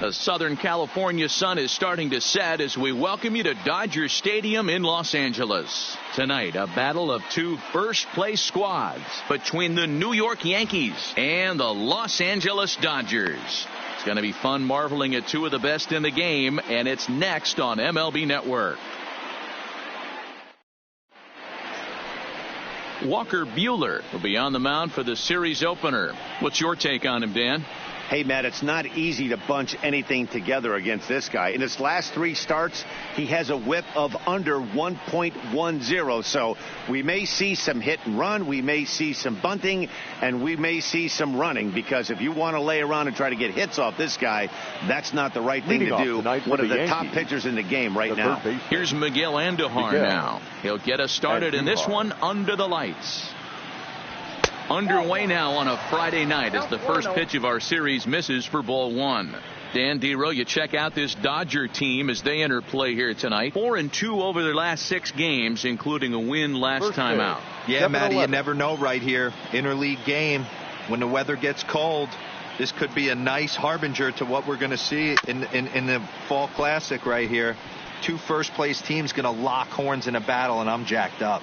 The Southern California sun is starting to set as we welcome you to Dodger Stadium in Los Angeles. Tonight, a battle of two first-place squads between the New York Yankees and the Los Angeles Dodgers. It's going to be fun marveling at two of the best in the game, and it's next on MLB Network. Walker Buehler will be on the mound for the series opener. What's your take on him, Dan? Hey, Matt, it's not easy to bunch anything together against this guy. In his last three starts, he has a whip of under 1.10. So we may see some hit and run. We may see some bunting, and we may see some running, because if you want to lay around and try to get hits off this guy, that's not the right thing to do. One of the top pitchers in the game right now. Here's Miguel Andujar now. He'll get us started in this one under the lights. Underway now on a Friday night as the first pitch of our series misses for ball one. Dan Dero, you check out this Dodger team as they enter play here tonight. 4-2 over their last 6 games, including a win last time out. Yeah, Matty, you never know right here. Interleague game, when the weather gets cold, this could be a nice harbinger to what we're going to see in the Fall Classic right here. Two first-place teams going to lock horns in a battle, and I'm jacked up.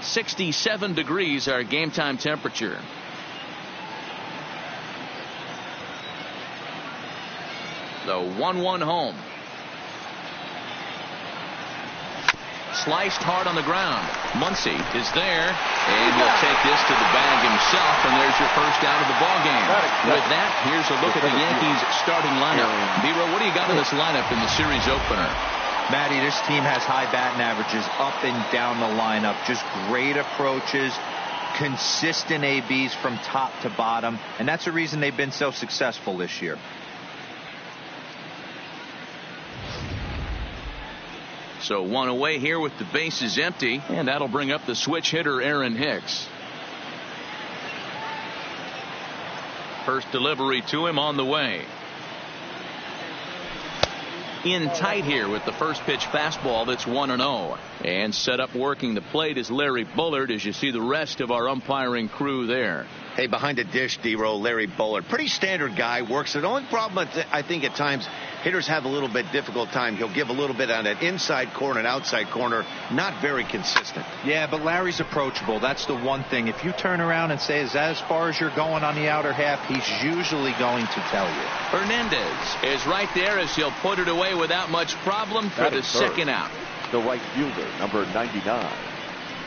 67 degrees our game time temperature. The 1-1 home. Sliced hard on the ground. Muncy is there, and he'll take this to the bag himself, and there's your first out of the ball game. With that, here's a look at the Yankees starting lineup. Dero, what do you got in this lineup in the series opener? Matty, this team has high batting averages up and down the lineup. Just great approaches, consistent ABs from top to bottom, and that's the reason they've been so successful this year. So one away here with the bases empty, and that'll bring up the switch hitter Aaron Hicks. First delivery to him on the way. In tight here with the first pitch fastball that's 1-0. And set up working the plate is Larry Bullard, as you see the rest of our umpiring crew there. Hey, behind the dish, Dero, Larry Bullard. Pretty standard guy, works it. The only problem, I think, at times, hitters have a little bit difficult time. He'll give a little bit on that inside corner and outside corner. Not very consistent. Yeah, but Larry's approachable. That's the one thing. If you turn around and say, is that as far as you're going on the outer half, he's usually going to tell you. Hernandez is right there as he'll put it away without much problem for the second out. The right fielder, number 99,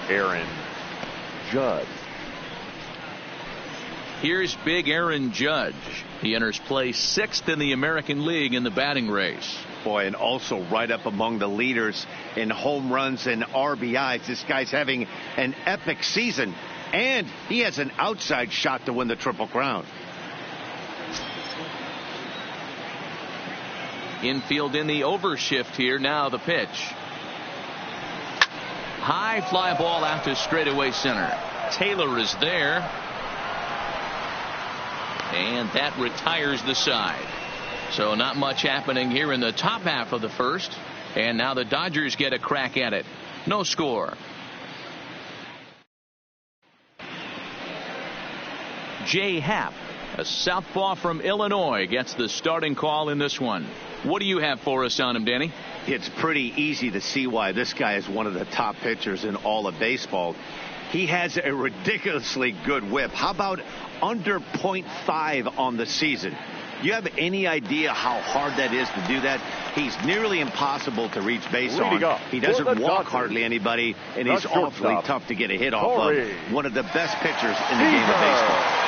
Aaron Judge. Here's big Aaron Judge. He enters play 6th in the American League in the batting race. Boy, and also right up among the leaders in home runs and RBIs. This guy's having an epic season, and he has an outside shot to win the Triple Crown. Infield in the overshift here. Now the pitch. High fly ball out to straightaway center. Taylor is there. And that retires the side. So not much happening here in the top half of the first. And now the Dodgers get a crack at it. No score. Jay Happ, a southpaw from Illinois, gets the starting call in this one. What do you have for us on him, Danny? It's pretty easy to see why this guy is one of the top pitchers in all of baseball. He has a ridiculously good whip. How about under 0.5 on the season? You have any idea how hard that is to do that? He's nearly impossible to reach base on. He doesn't walk hardly anybody, and he's awfully tough to get a hit off of. One of the best pitchers in the game of baseball.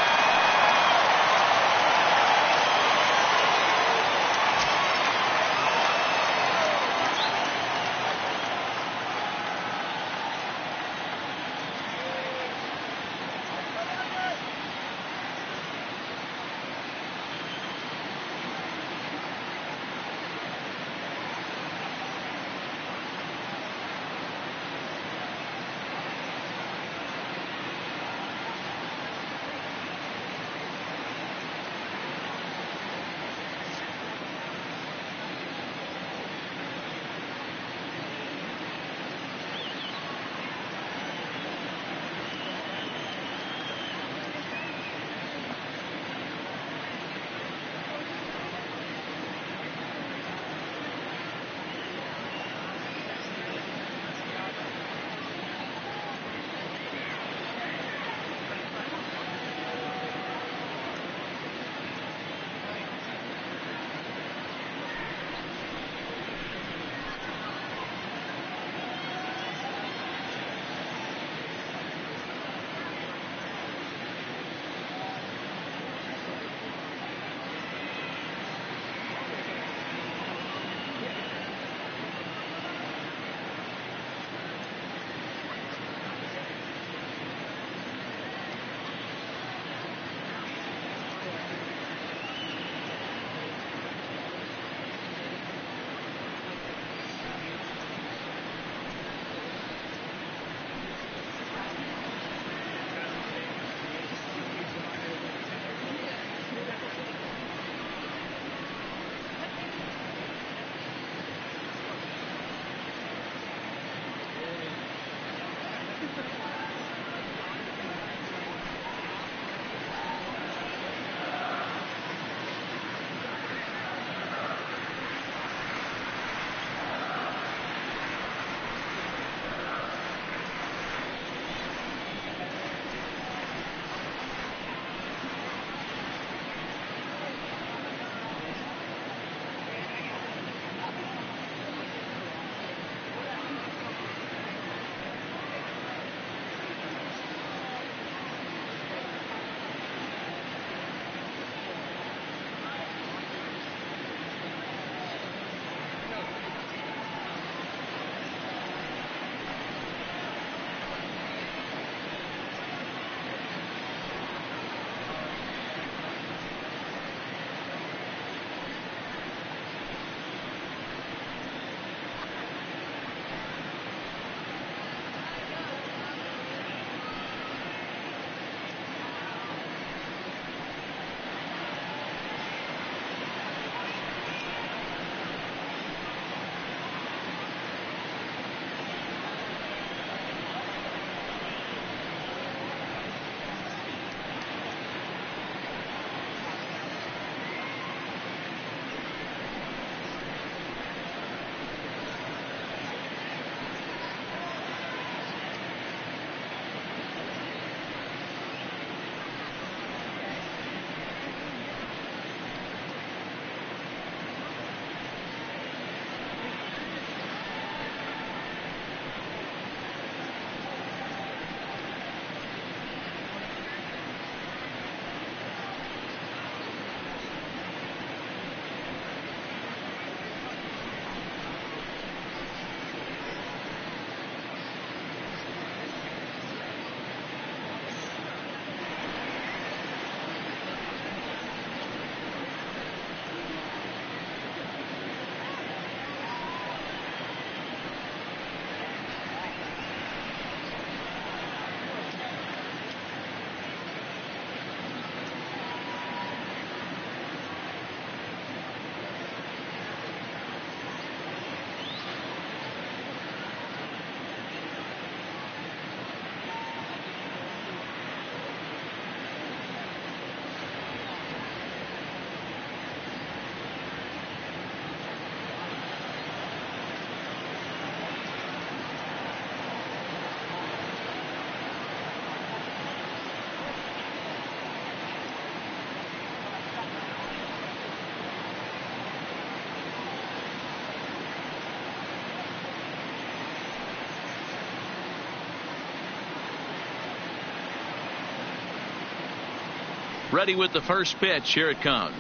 Ready with the first pitch. Here it comes.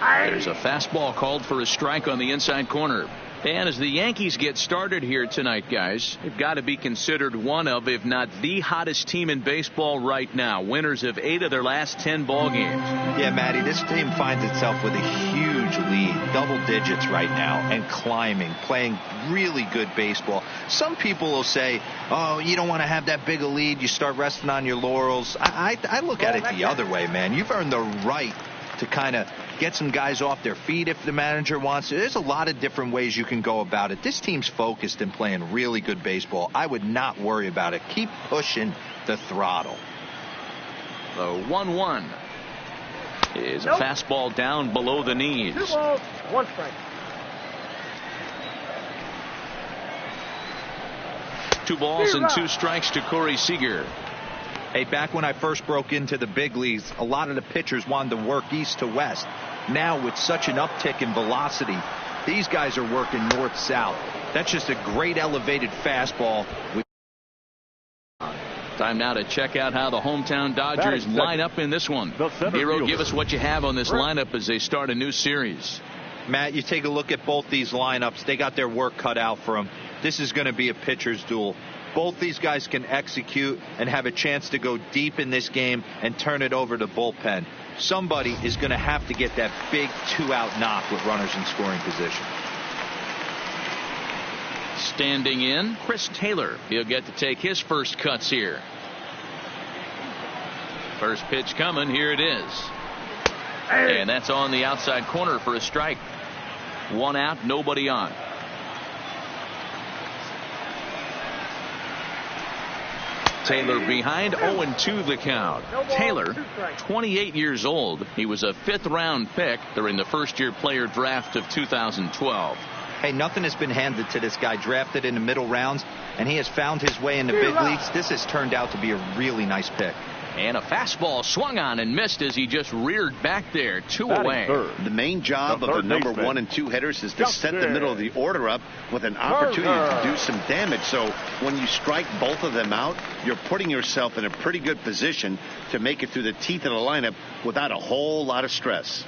There's a fastball called for a strike on the inside corner. And as the Yankees get started here tonight, guys, they've got to be considered one of, if not the hottest team in baseball right now. Winners of 8 of their last 10 ball games. Yeah, Matty, this team finds itself with a huge lead, double digits right now, and climbing, playing really good baseball. Some people will say, oh, you don't want to have that big a lead. You start resting on your laurels. I look at it the other way, man. You've earned the right to kind of get some guys off their feet if the manager wants to. There's a lot of different ways you can go about it. This team's focused and playing really good baseball. I would not worry about it. Keep pushing the throttle. The 1-1 is a fastball down below the knees. 2 balls, 1 strike. 2 balls and 2 strikes to Corey Seager. Hey, back when I first broke into the big leagues, a lot of the pitchers wanted to work east to west. Now, with such an uptick in velocity, these guys are working north-south. That's just a great elevated fastball. Time now to check out how the hometown Dodgers line up in this one. Hero, give us what you have on this lineup as they start a new series. Matt, you take a look at both these lineups. They got their work cut out for them. This is going to be a pitcher's duel. Both these guys can execute and have a chance to go deep in this game and turn it over to bullpen. Somebody is going to have to get that big 2-out knock with runners in scoring position. Standing in, Chris Taylor. He'll get to take his first cuts here. First pitch coming. Here it is. And that's on the outside corner for a strike. 1 out, nobody on. Taylor behind, 0-2 the count. Taylor, 28 years old. He was a 5th-round pick during the first-year player draft of 2012. Hey, nothing has been handed to this guy. Drafted in the middle rounds, and he has found his way in the big leagues. This has turned out to be a really nice pick. And a fastball swung on and missed as he just reared back there. 2 away. The main job of the number 1 and 2 hitters is to set the middle of the order up with an opportunity to do some damage. So when you strike both of them out, you're putting yourself in a pretty good position to make it through the teeth of the lineup without a whole lot of stress.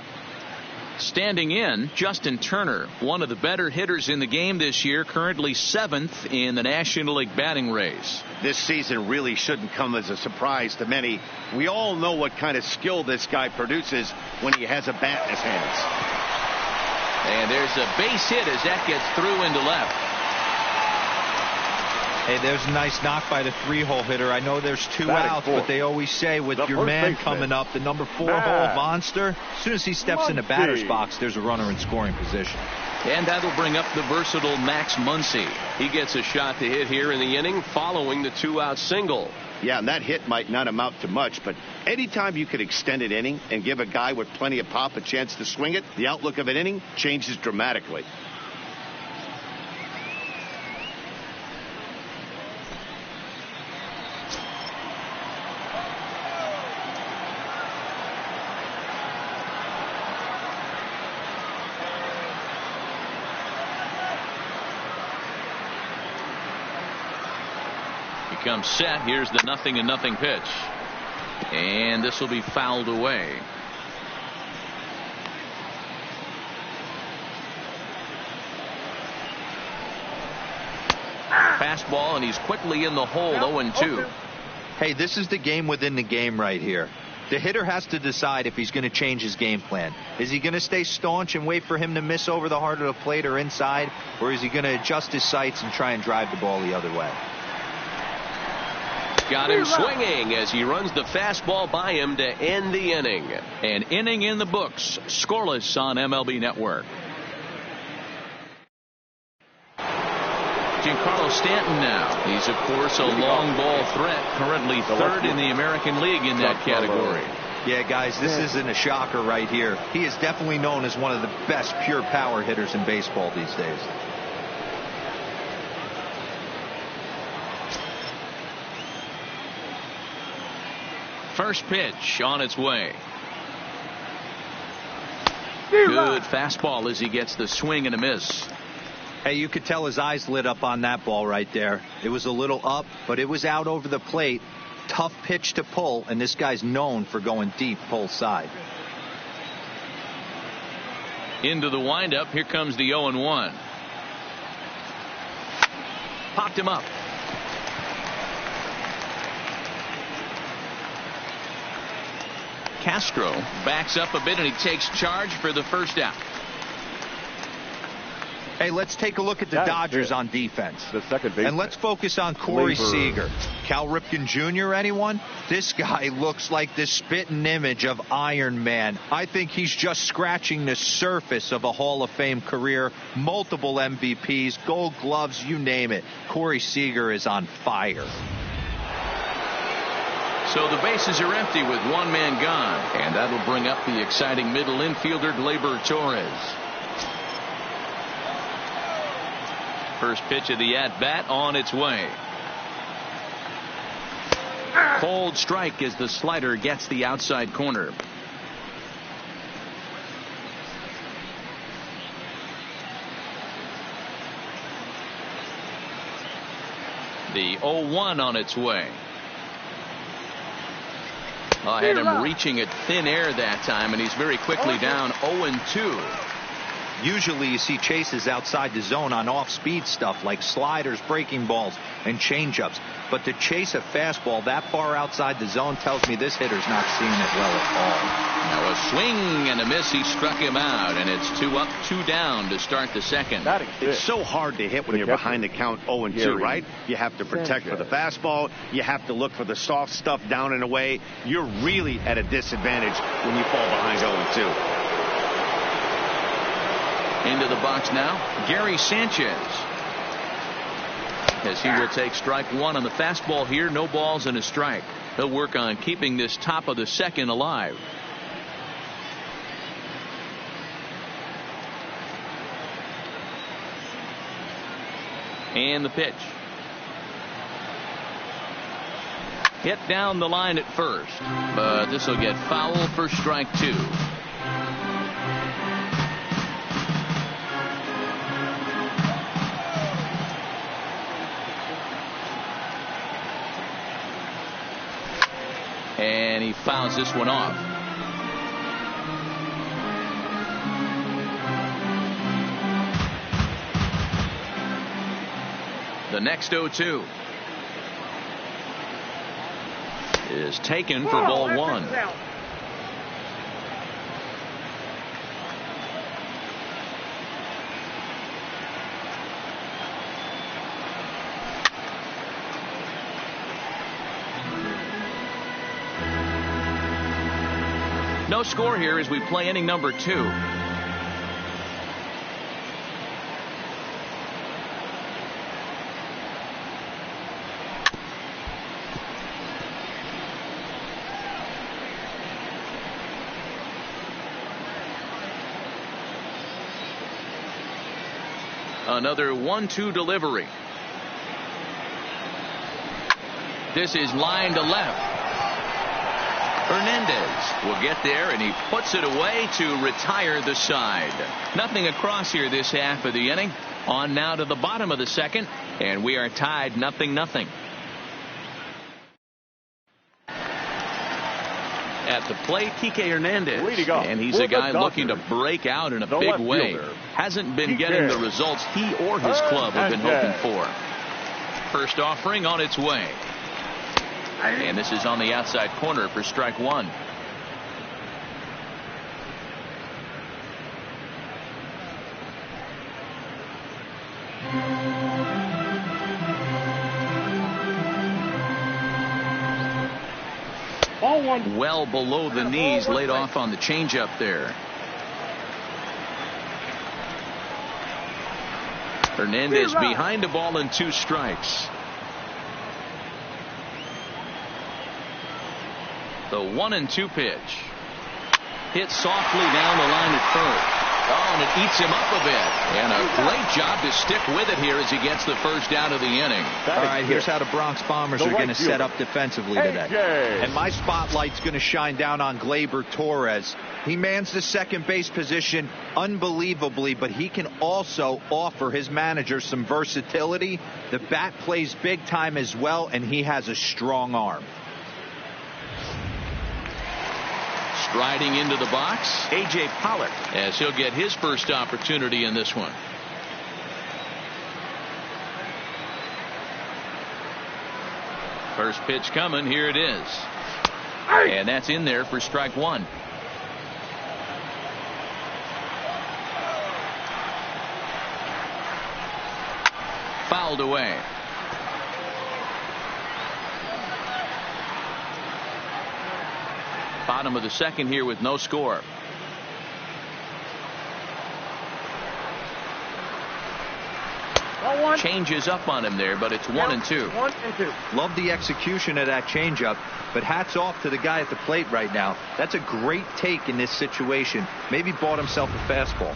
Standing in, Justin Turner, one of the better hitters in the game this year, currently 7th in the National League batting race. This season really shouldn't come as a surprise to many. We all know what kind of skill this guy produces when he has a bat in his hands. And there's a base hit as that gets through into left. Hey, there's a nice knock by the 3-hole hitter. I know there's 2 outs, but they always say with your man coming up, the number 4-hole monster, as soon as he steps in the batter's box, there's a runner in scoring position. And that'll bring up the versatile Max Muncy. He gets a shot to hit here in the inning following the 2-out single. Yeah, and that hit might not amount to much, but anytime you could extend an inning and give a guy with plenty of pop a chance to swing it, the outlook of an inning changes dramatically. Comes set. Here's the 0-0 pitch, and this will be fouled away. Fastball, and he's quickly in the hole. 0-2. Hey, this is the game within the game right here. The hitter has to decide if he's going to change his game plan. Is he going to stay staunch and wait for him to miss over the heart of the plate or inside, or is he going to adjust his sights and try and drive the ball the other way? Got him swinging as he runs the fastball by him to end the inning. An inning in the books. Scoreless on MLB Network. Giancarlo Stanton now. He's, of course, a long ball threat. Currently 3rd in the American League in that category. Yeah, guys, this isn't a shocker right here. He is definitely known as one of the best pure power hitters in baseball these days. First pitch on its way. Good fastball as he gets the swing and a miss. Hey, you could tell his eyes lit up on that ball right there. It was a little up, but it was out over the plate. Tough pitch to pull, and this guy's known for going deep pull side. Into the windup. Here comes the 0-1. Popped him up. Castro backs up a bit, and he takes charge for the first out. Hey, let's take a look at the Dodgers on defense. The second baseman. And let's focus on Corey Seager. Cal Ripken Jr., anyone? This guy looks like the spitting image of Iron Man. I think he's just scratching the surface of a Hall of Fame career. Multiple MVPs, Gold Gloves, you name it. Corey Seager is on fire. So the bases are empty with one man gone, and that'll bring up the exciting middle infielder Gleyber Torres. First pitch of the at-bat on its way. Cold strike as the slider gets the outside corner. The 0-1 on its way. I had him reaching at thin air that time, and he's very quickly down 0-2. Usually you see chases outside the zone on off-speed stuff like sliders, breaking balls, and changeups. But to chase a fastball that far outside the zone tells me this hitter's not seeing it well at all. Now a swing and a miss. He struck him out, and it's 2 up, 2 down to start the second. It's so hard to hit when you're behind the count 0-2, right? You have to protect for the fastball. You have to look for the soft stuff down and away. You're really at a disadvantage when you fall behind 0-2. Into the box now, Gary Sanchez. As he will take strike one on the fastball here. No balls and a strike. He'll work on keeping this top of the second alive. And the pitch. Hit down the line at first, but this will get foul for strike 2. And he fouls this one off. The next 0-2 is taken for ball 1. No score here as we play inning number 2. Another 1-2 delivery. This is line to left. Hernandez will get there, and he puts it away to retire the side. Nothing across here this half of the inning. On now to the bottom of the second, and we are tied 0-0. At the plate, Kike Hernandez, and he's a guy looking to break out in a big way. Hasn't been getting the results he or his club have been hoping for. First offering on its way. And this is on the outside corner for strike 1. Well below the knees, laid off on the changeup there. Hernandez behind the ball and 2 strikes. The 1-2 pitch. Hit softly down the line at first. Oh, and it eats him up a bit. And a great job to stick with it here as he gets the first out of the inning. All right, here's how the Bronx Bombers are going to set up defensively today. And my spotlight's going to shine down on Gleyber Torres. He mans the second base position unbelievably, but he can also offer his manager some versatility. The bat plays big time as well, and he has a strong arm. Striding into the box, A.J. Pollock, as he'll get his first opportunity in this one. First pitch coming. Here it is. And that's in there for strike one. Fouled away. Bottom of the second here with no score. Changes up on him there, but it's 1-2. 1-2. Love the execution of that changeup, but hats off to the guy at the plate right now. That's a great take in this situation. Maybe bought himself a fastball.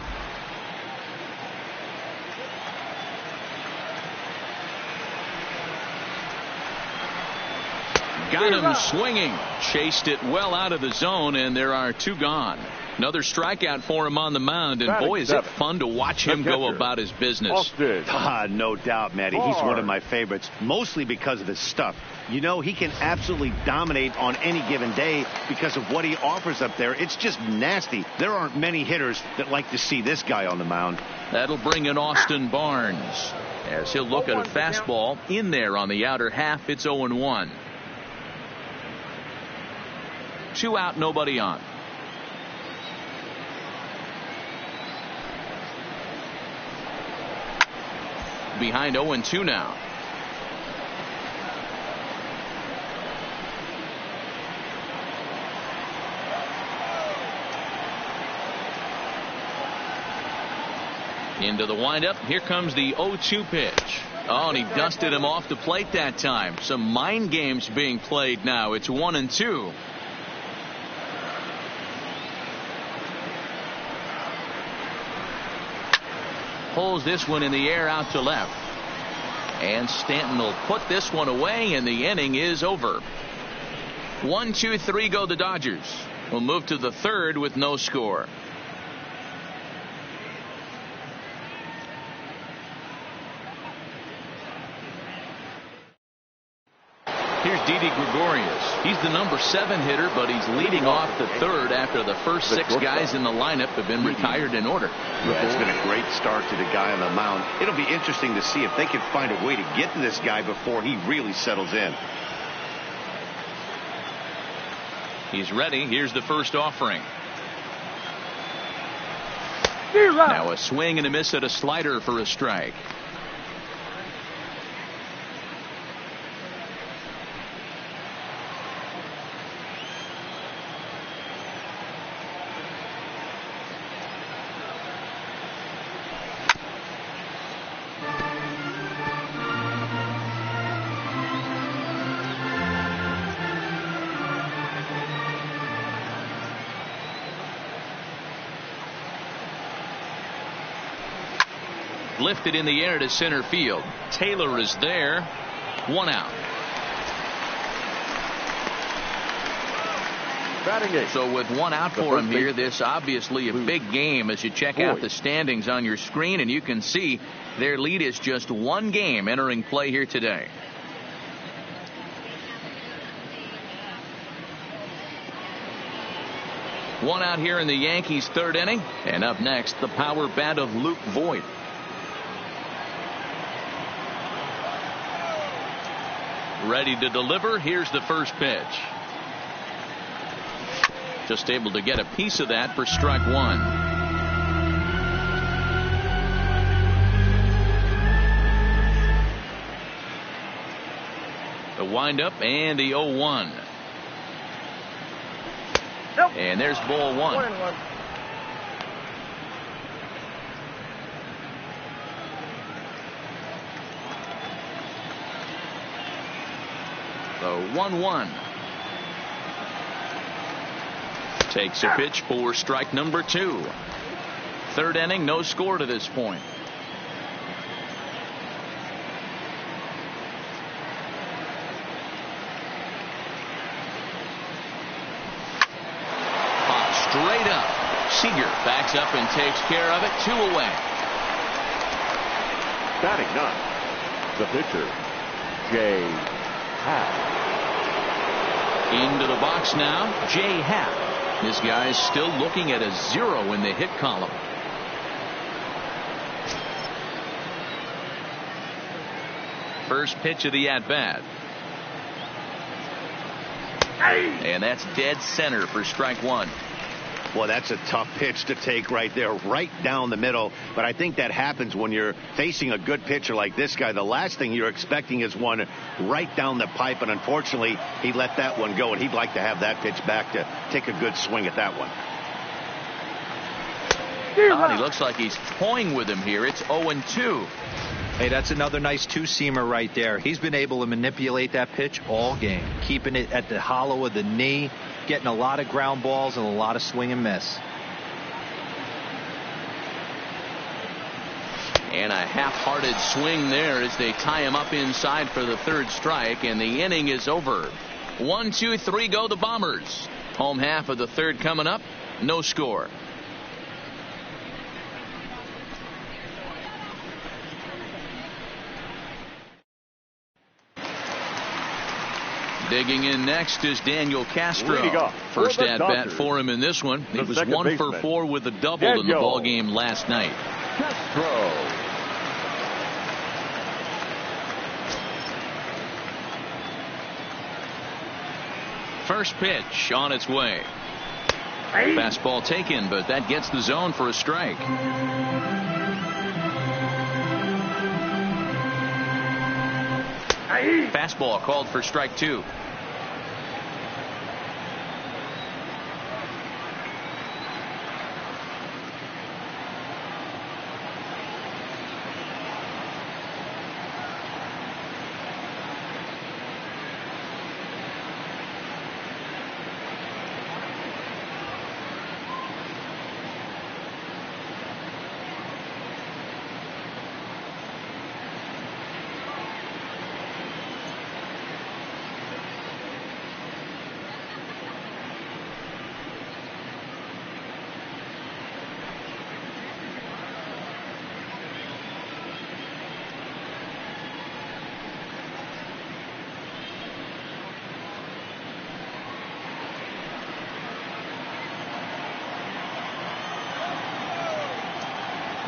Got him swinging. Chased it well out of the zone, and there are two gone. Another strikeout for him on the mound, and boy, is it fun to watch him go about his business. No doubt, Matty. He's one of my favorites, mostly because of his stuff. You know, he can absolutely dominate on any given day because of what he offers up there. It's just nasty. There aren't many hitters that like to see this guy on the mound. That'll bring in Austin Barnes, as he'll look at a fastball in there on the outer half. It's 0-1. 2 out, nobody on. Behind 0-2 now. Into the windup. Here comes the 0-2 pitch. Oh, and he dusted him off the plate that time. Some mind games being played now. It's 1-2. Pulls this one in the air out to left. And Stanton will put this one away, and the inning is over. 1-2-3 go the Dodgers. We'll move to the third with no score. Here's Didi Gregorius. He's the number 7 hitter, but he's leading off the third after the first 6 guys in the lineup have been retired in order. Yeah, it's been a great start to the guy on the mound. It'll be interesting to see if they can find a way to get to this guy before he really settles in. He's ready. Here's the first offering. Now a swing and a miss at a slider for a strike. Lifted in the air to center field. Taylor is there. 1 out. So with 1 out for him here, this obviously a big game as you check out the standings on your screen, and you can see their lead is just 1 game entering play here today. One out here in the Yankees' third inning, and up next the power bat of Luke Voigt. Ready to deliver. Here's the first pitch. Just able to get a piece of that for strike 1. The windup and the 0-1. Nope. And there's ball 1. 1-1. The 1-1. Takes a pitch for strike number 2. Third inning, no score to this point. Pop straight up. Seager backs up and takes care of it. 2 away. Batting 9, the pitcher, Jay Happ. Into the box now, Jay Happ. This guy's still looking at a 0 in the hit column. First pitch of the at-bat. And that's dead center for strike one. Well, that's a tough pitch to take right there, right down the middle. But I think that happens when you're facing a good pitcher like this guy. The last thing you're expecting is one right down the pipe. And unfortunately, he let that one go. And he'd like to have that pitch back to take a good swing at that one. He looks like he's toying with him here. It's 0-2. Hey, that's another nice two-seamer right there. He's been able to manipulate that pitch all game, keeping it at the hollow of the knee, getting a lot of ground balls and a lot of swing and miss. And a half-hearted swing there as they tie him up inside for the third strike, and the inning is over. 1, 2, 3 go the Bombers. Home half of the third coming up. No score. Digging in next is Daniel Castro. First at bat for him in this one. He was 1 for 4 with a double in the ball game last night. Castro. First pitch on its way. Fastball taken, but that gets the zone for a strike. Fastball called for strike 2.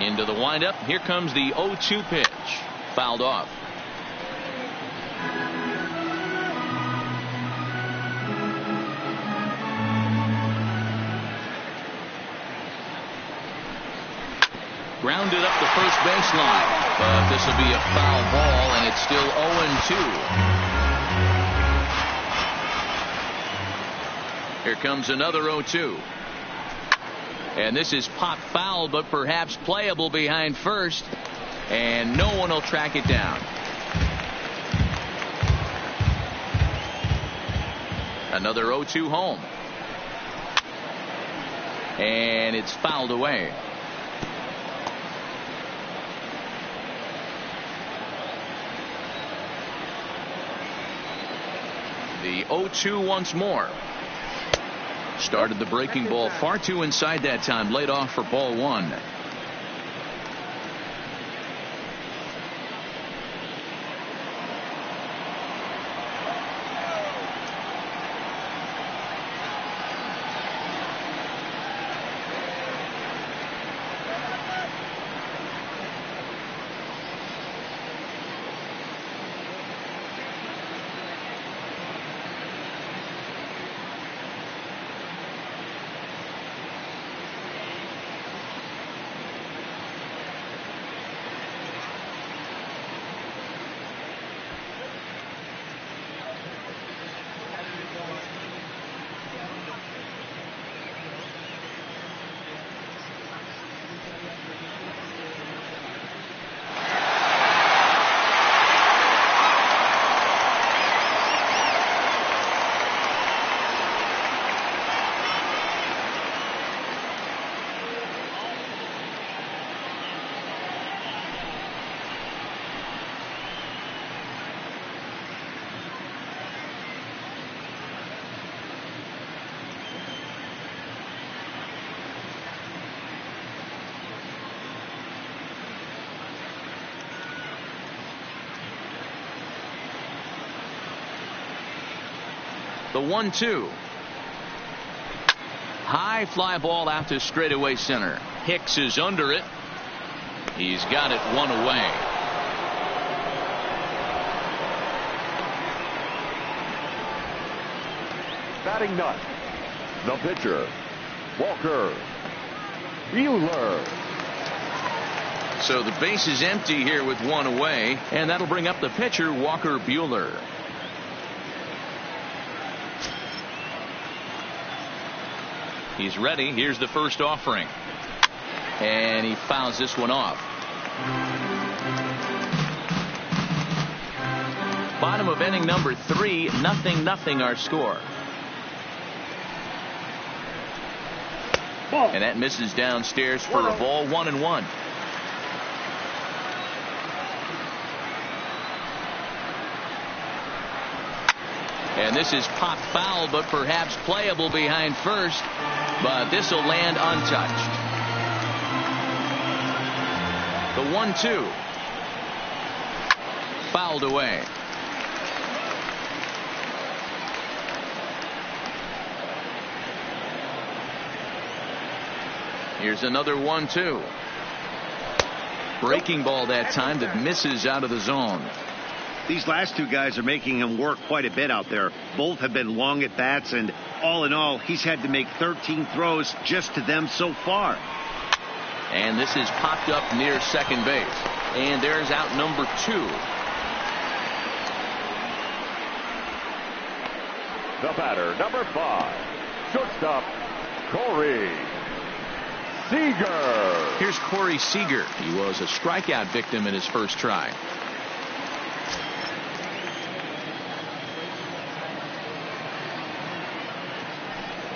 Into the windup. Here comes the 0-2 pitch. Fouled off. Grounded up the first baseline. But this will be a foul ball, and it's still 0-2. Here comes another 0-2. And this is pop foul, but perhaps playable behind first. And no one will track it down. Another 0-2 home. And it's fouled away. The 0-2 once more. Started the breaking ball far too inside that time. Laid off for ball 1. The 1-2. High fly ball out to straightaway center. Hicks is under it. He's got it one away. Batting ninth, the pitcher, Walker Buehler. So the base is empty here with one away, and that'll bring up the pitcher, Walker Buehler. He's ready. Here's the first offering. And he fouls this one off. Bottom of inning number 3, 0-0 our score. Ball. And that misses downstairs for a ball, 1-1. And this is popped foul, but perhaps playable behind first. But this will land untouched. The 1-2. Fouled away. Here's another 1-2. Breaking ball that time that misses out of the zone. These last two guys are making him work quite a bit out there. Both have been long at bats, and all in all, he's had to make 13 throws just to them so far. And this is popped up near second base. And there's out number 2. The batter, number 5, shortstop, Corey Seager. Here's Corey Seager. He was a strikeout victim in his first try.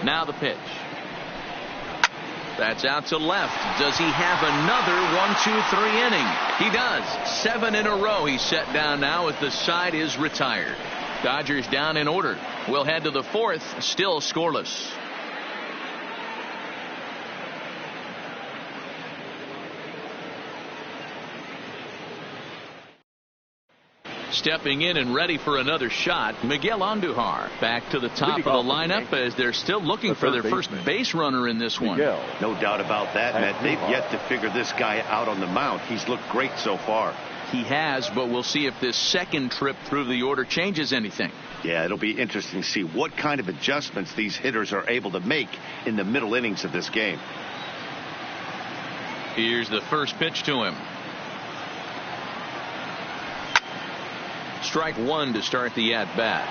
Now the pitch. That's out to left. Does he have another 1-2-3 inning? He does. 7 in a row he's set down now as the side is retired. Dodgers down in order. We'll head to the 4th, still scoreless. Stepping in and ready for another shot, Miguel Andujar back to the top of the lineup as they're still looking for their first base runner in this one. No doubt about that, Matt. They've yet to figure this guy out on the mound. He's looked great so far. He has, but we'll see if this second trip through the order changes anything. Yeah, it'll be interesting to see what kind of adjustments these hitters are able to make in the middle innings of this game. Here's the first pitch to him. Strike 1 to start the at-bat.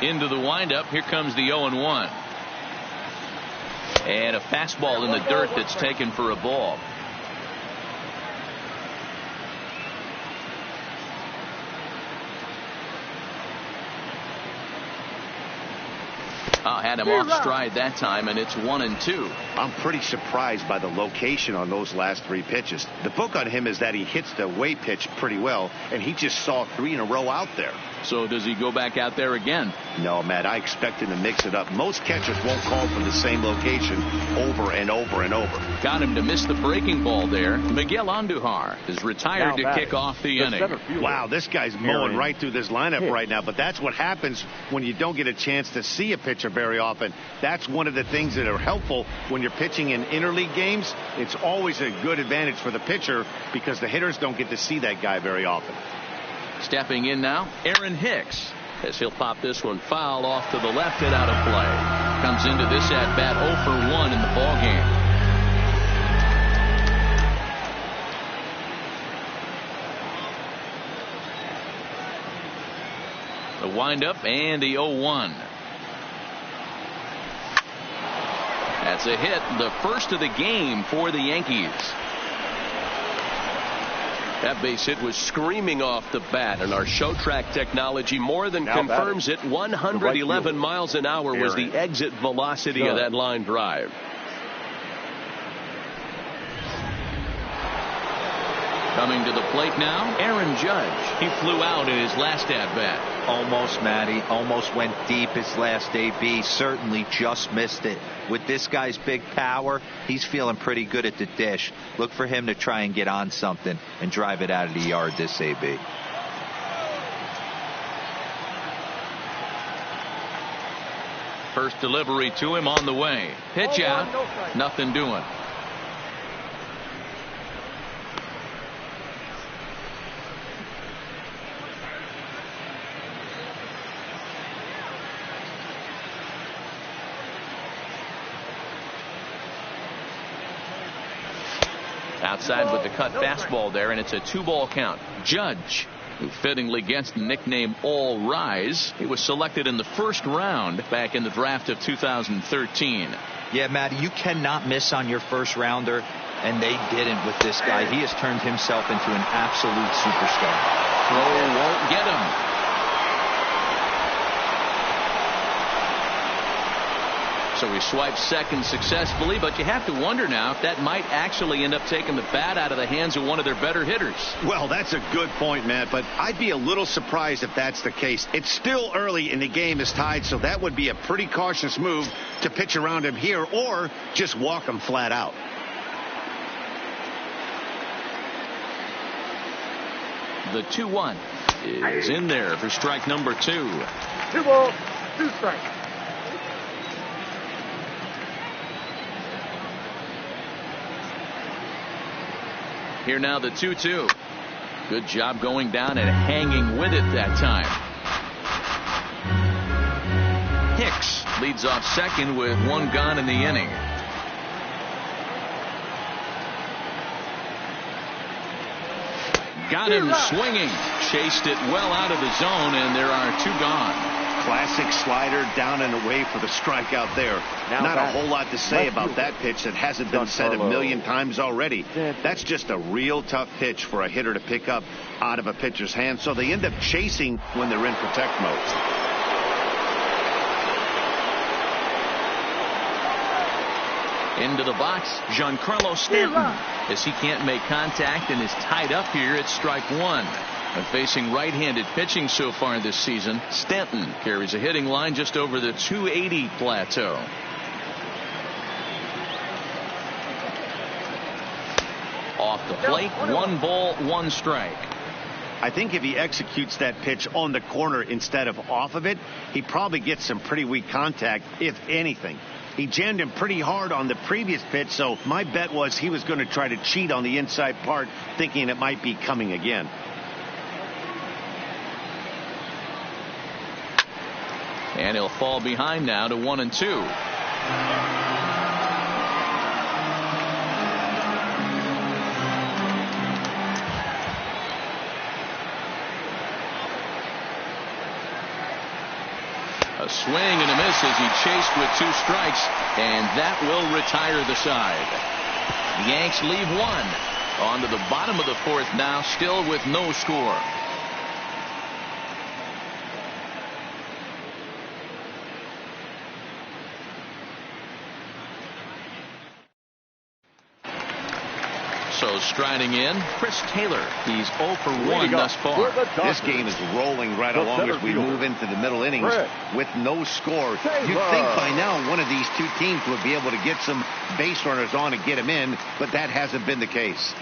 Into the windup. Here comes the 0-1. And a fastball in the dirt that's taken for a ball. Had him off stride that time, and it's 1-2. I'm pretty surprised by the location on those last 3 pitches. The book on him is that he hits the away pitch pretty well, and he just saw 3 in a row out there. So does he go back out there again? No, Matt, I expect him to mix it up. Most catchers won't call from the same location over and over and over. Got him to miss the breaking ball there. Miguel Andujar is retired to kick off the inning. Wow, this guy's mowing right through this lineup right now, but that's what happens when you don't get a chance to see a pitcher very often. That's one of the things that are helpful when you're pitching in interleague games. It's always a good advantage for the pitcher because the hitters don't get to see that guy very often. Stepping in now, Aaron Hicks, as he'll pop this one foul off to the left and out of play. Comes into this at bat 0 for 1 in the ball game. The windup and the 0-1. That's a hit, the first of the game for the Yankees. That base hit was screaming off the bat, and our show track technology more than confirms it. 111 miles an hour was the exit velocity of that line drive. Coming to the plate now, Aaron Judge. He flew out in his last at-bat. Almost, Matty. Almost went deep his last AB. Certainly just missed it. With this guy's big power, he's feeling pretty good at the dish. Look for him to try and get on something and drive it out of the yard this AB. First delivery to him on the way. Pitch out. Nothing doing. Outside with the cut fastball there, and it's a 2-ball count. Judge, who fittingly gets the nickname All Rise. He was selected in the first round back in the draft of 2013. Yeah, Matty, you cannot miss on your first rounder, and they didn't with this guy. He has turned himself into an absolute superstar. Throw won't get him. So he swipes second successfully, but you have to wonder now if that might actually end up taking the bat out of the hands of one of their better hitters. Well, that's a good point, Matt, but I'd be a little surprised if that's the case. It's still early and the game is tied, so that would be a pretty cautious move to pitch around him here or just walk him flat out. The 2-1 is in there for strike number 2. 2 balls, 2 strikes. Here now the 2-2. Good job going down and hanging with it that time. Hicks leads off second with 1 gone in the inning. Got him swinging. Chased it well out of the zone, and there are 2 gone. Classic slider down and away for the strikeout there. Not a whole lot to say about that pitch that hasn't been said a million times already. That's just a real tough pitch for a hitter to pick up out of a pitcher's hand, so they end up chasing when they're in protect mode. Into the box, Giancarlo Stanton. As he can't make contact and is tied up here at strike 1. And facing right-handed pitching so far this season, Stanton carries a hitting line just over the 280 plateau. Off the plate, 1 ball, 1 strike. I think if he executes that pitch on the corner instead of off of it, he probably gets some pretty weak contact, if anything. He jammed him pretty hard on the previous pitch, so my bet was he was going to try to cheat on the inside part, thinking it might be coming again. And he'll fall behind now to 1-2. A swing and a miss as he chased with 2 strikes, and that will retire the side. The Yanks leave 1. On to the bottom of the 4th now, still with no score. So striding in, Chris Taylor. He's 0 for 1 thus far. This game is rolling right along as we move into the middle innings with no score. You'd think by now one of these 2 teams would be able to get some base runners on and get them in, but that hasn't been the case.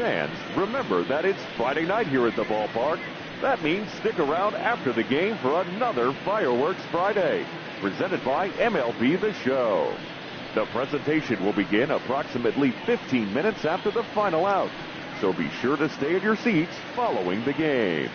Fans, remember that it's Friday night here at the ballpark. That means stick around after the game for another Fireworks Friday, presented by MLB The Show. The presentation will begin approximately 15 minutes after the final out, so be sure to stay in your seats following the game.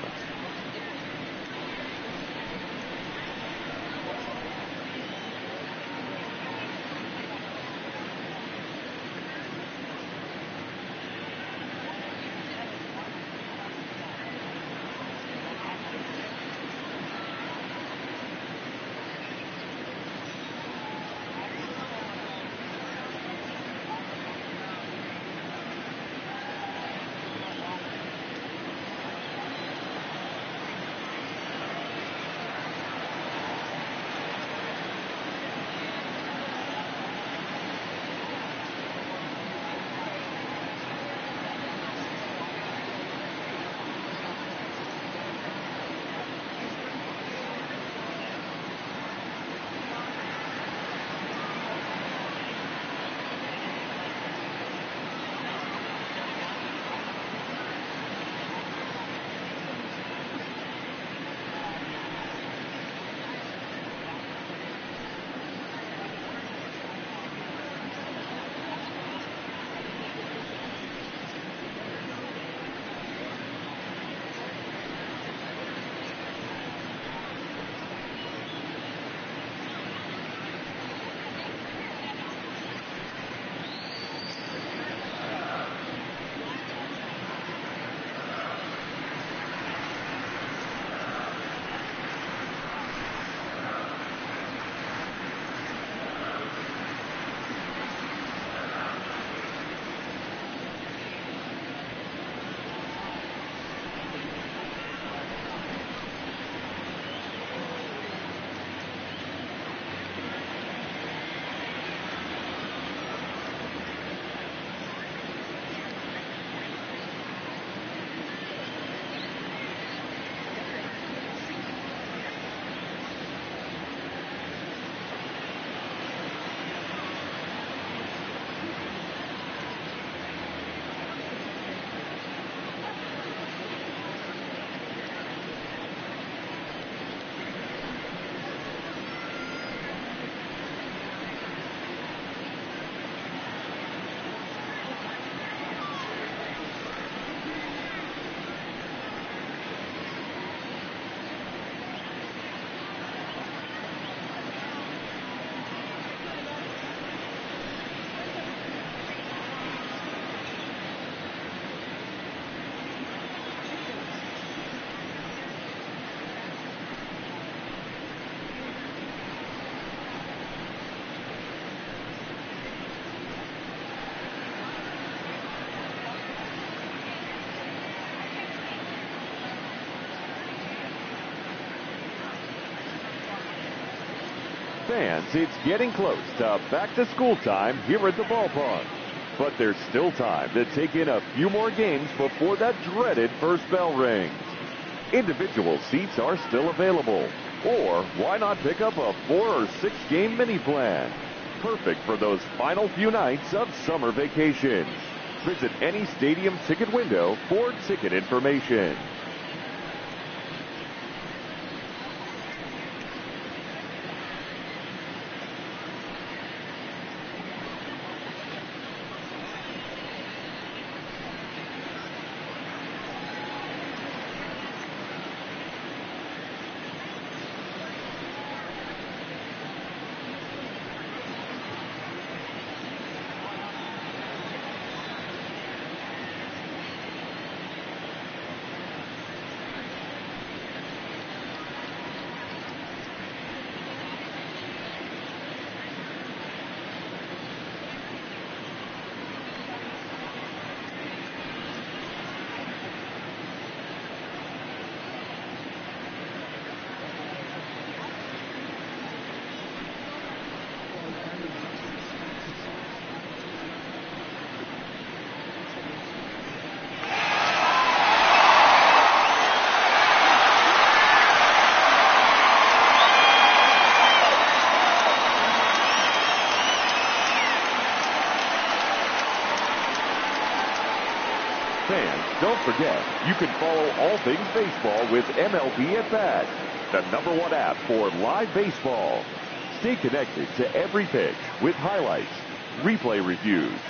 Fans, it's getting close to back-to-school time here at the ballpark. But there's still time to take in a few more games before that dreaded first bell rings. Individual seats are still available. Or why not pick up a 4 or 6 game mini plan? Perfect for those final few nights of summer vacations. Visit any stadium ticket window for ticket information. forget, you can follow all things baseball with MLB At Bat, the #1 app for live baseball. Stay connected to every pitch with highlights, replay reviews,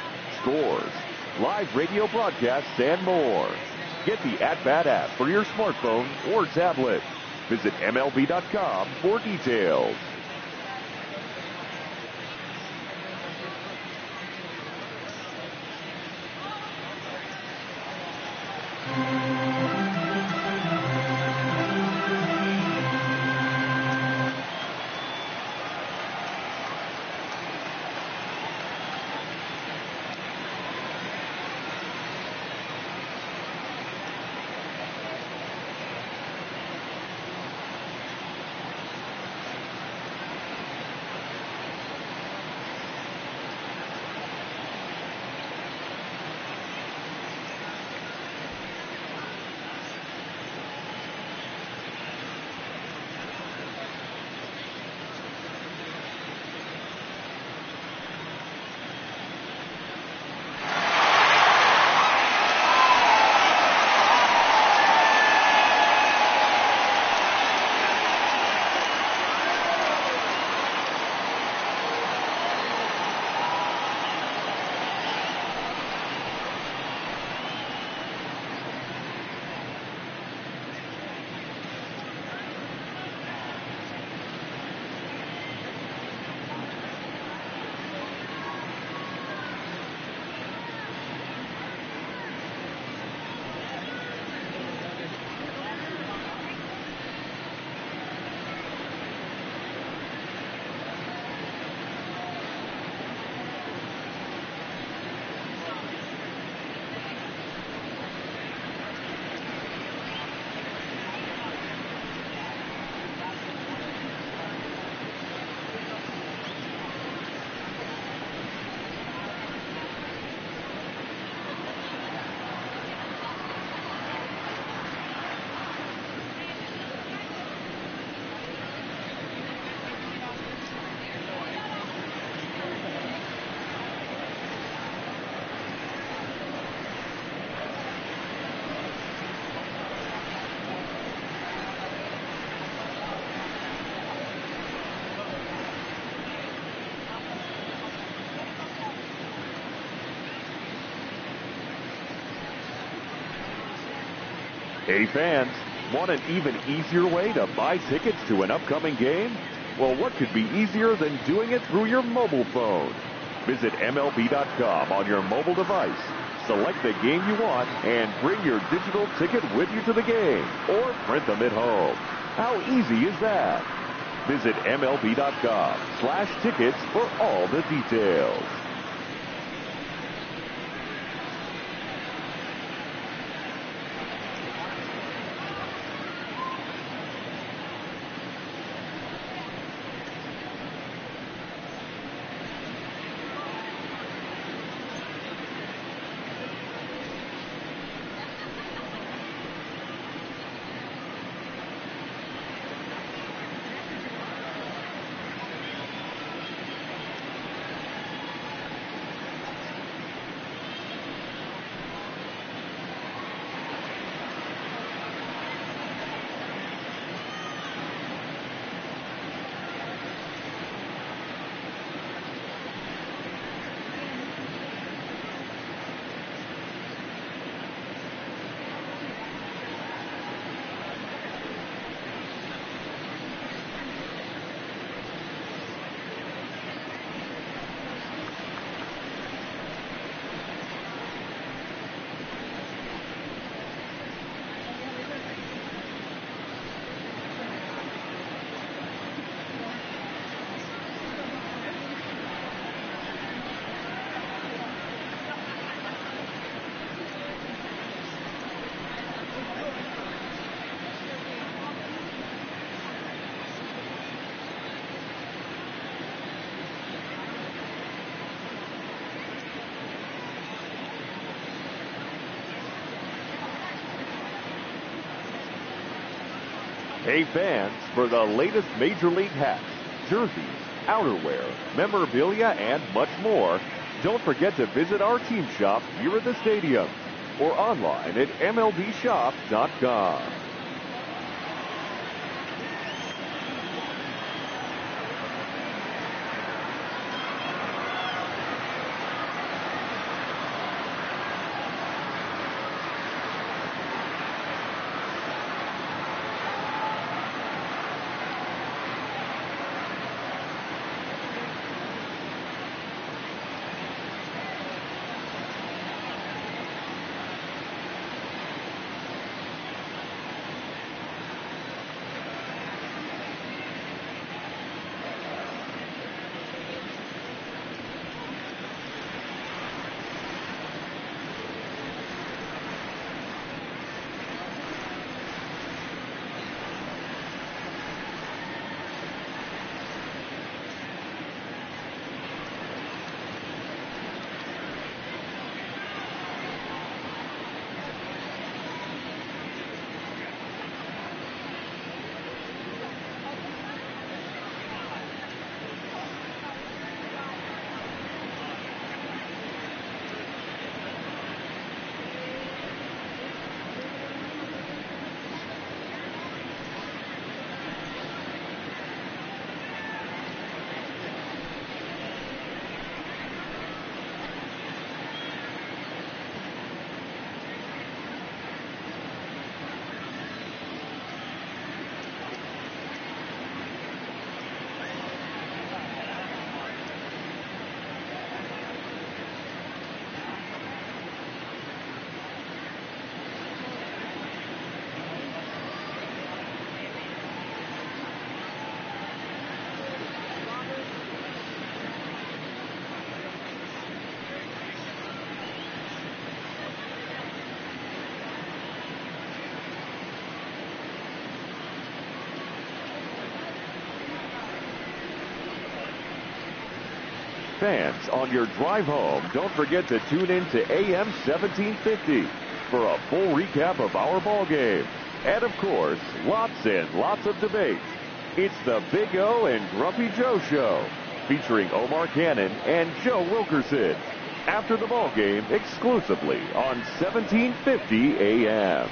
scores, live radio broadcasts, and more. Get the At Bat app for your smartphone or tablet. Visit MLB.com for details. Hey fans, want an even easier way to buy tickets to an upcoming game? Well, what could be easier than doing it through your mobile phone? Visit MLB.com on your mobile device, select the game you want, and bring your digital ticket with you to the game, or print them at home. How easy is that? Visit MLB.com/tickets for all the details. Hey fans, for the latest Major League hats, jerseys, outerwear, memorabilia, and much more, don't forget to visit our team shop here at the stadium. or online at MLBshop.com. Fans, on your drive home, don't forget to tune in to AM 1750 for a full recap of our ball game. And of course, lots and lots of debate. It's the Big O and Grumpy Joe Show, featuring Omar Cannon and Joe Wilkerson. After the ball game, exclusively on 1750 AM.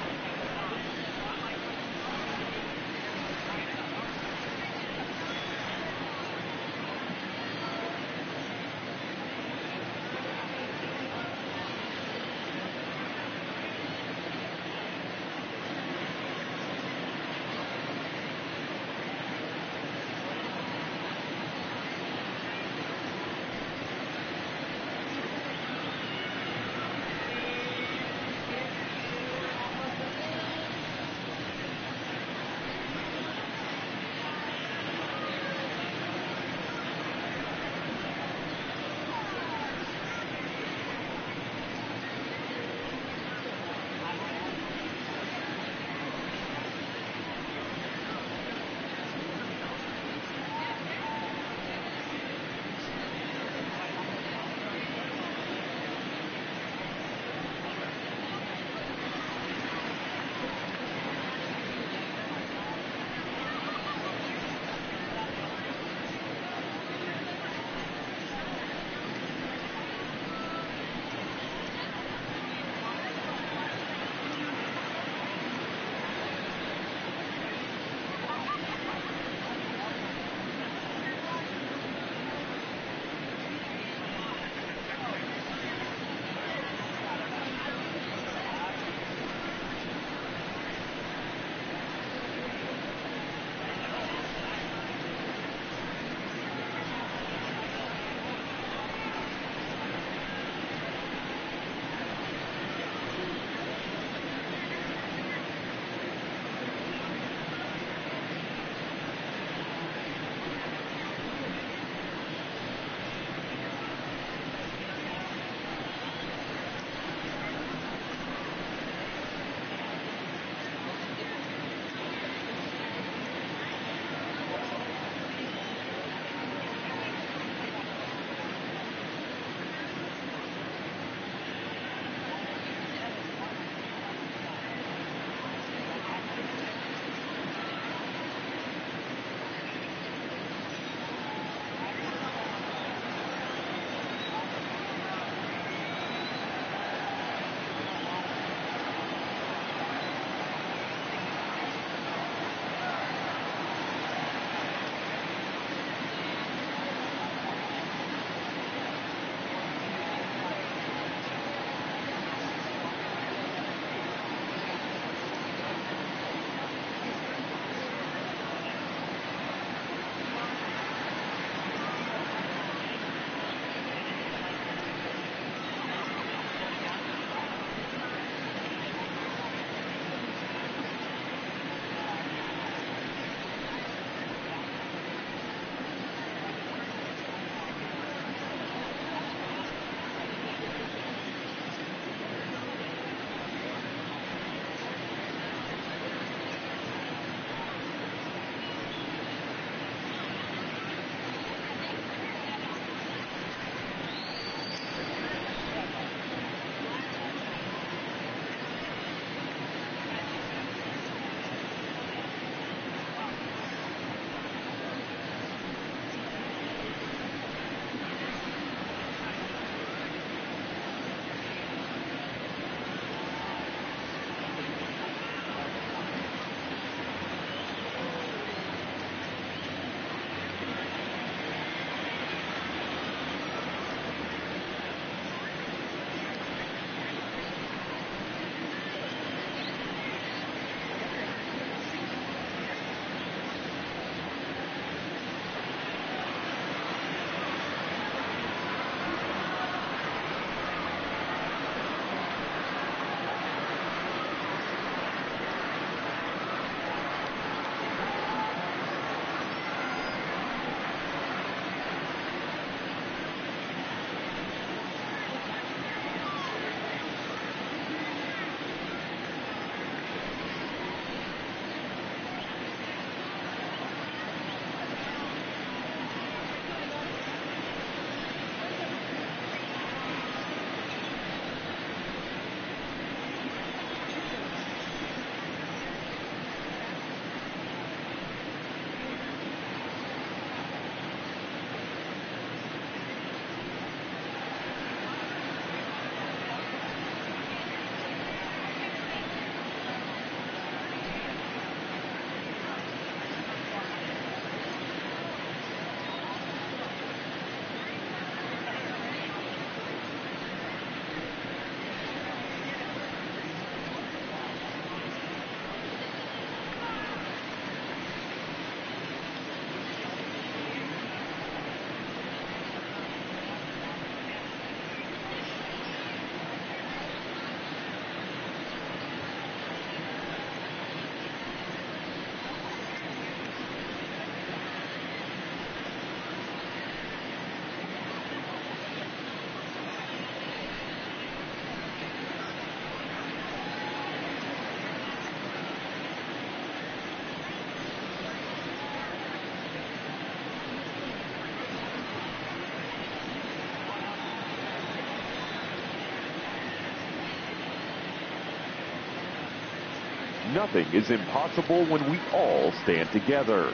Nothing is impossible when we all stand together.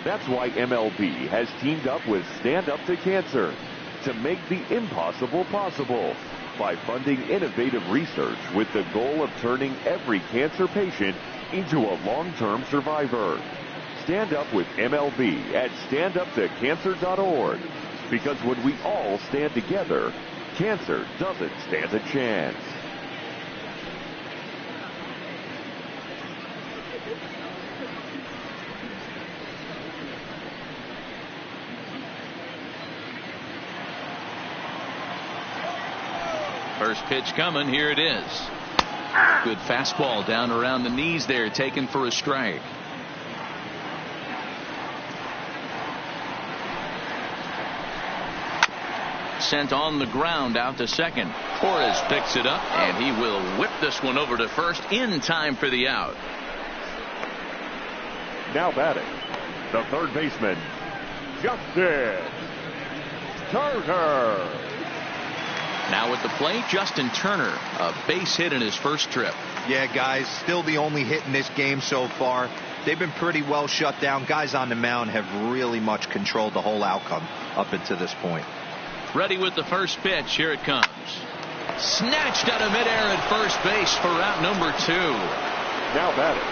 That's why MLB has teamed up with Stand Up to Cancer to make the impossible possible by funding innovative research with the goal of turning every cancer patient into a long-term survivor. Stand up with MLB at standuptocancer.org, because when we all stand together, cancer doesn't stand a chance. First pitch coming. Here it is. Good fastball down around the knees there, taken for a strike. Sent on the ground out to second. Torres picks it up, and he will whip this one over to first in time for the out. Now batting, the third baseman, Justin Turner. Now at the plate, Justin Turner, a base hit in his first trip. Yeah, guys, still the only hit in this game so far. They've been pretty well shut down. Guys on the mound have really much controlled the whole outcome up until this point. Ready with the first pitch. Here it comes. Snatched out of midair at first base for out number 2. Now batting,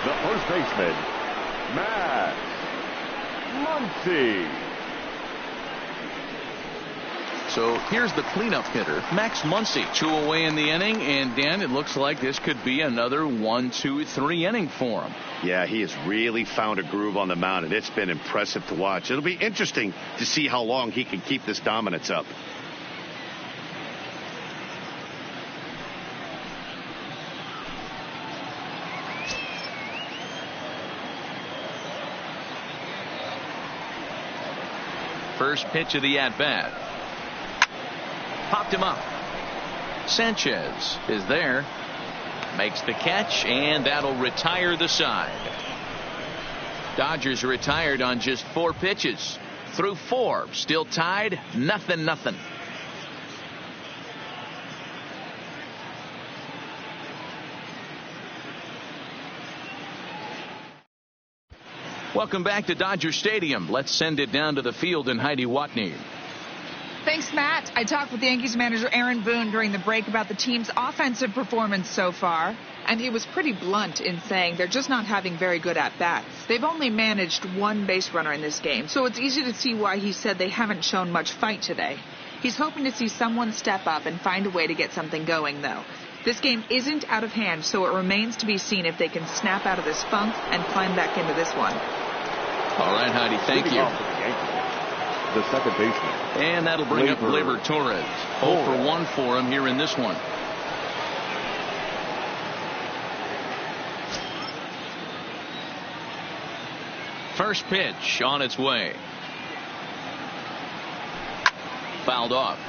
the first baseman, Matt Muncy. So here's the cleanup hitter, Max Muncy. 2 away in the inning, and Dan, it looks like this could be another 1, 2, 3 inning for him. Yeah, he has really found a groove on the mound, and it's been impressive to watch. It'll be interesting to see how long he can keep this dominance up. First pitch of the at-bat. Popped him up. Sanchez is there. Makes the catch, and that'll retire the side. Dodgers retired on just 4 pitches. Through 4. Still tied. 0-0. Welcome back to Dodger Stadium. Let's send it down to the field and Heidi Watney. Thanks, Matt. I talked with Yankees manager Aaron Boone during the break about the team's offensive performance so far, and he was pretty blunt in saying they're just not having very good at-bats. They've only managed 1 base runner in this game, so it's easy to see why he said they haven't shown much fight today. He's hoping to see someone step up and find a way to get something going, though. This game isn't out of hand, so it remains to be seen if they can snap out of this funk and climb back into this one. All right, Heidi, thank you. The second baseman. And that'll bring up Gleyber Torres. 0 for 1 for him here in this one. First pitch on its way. Fouled off.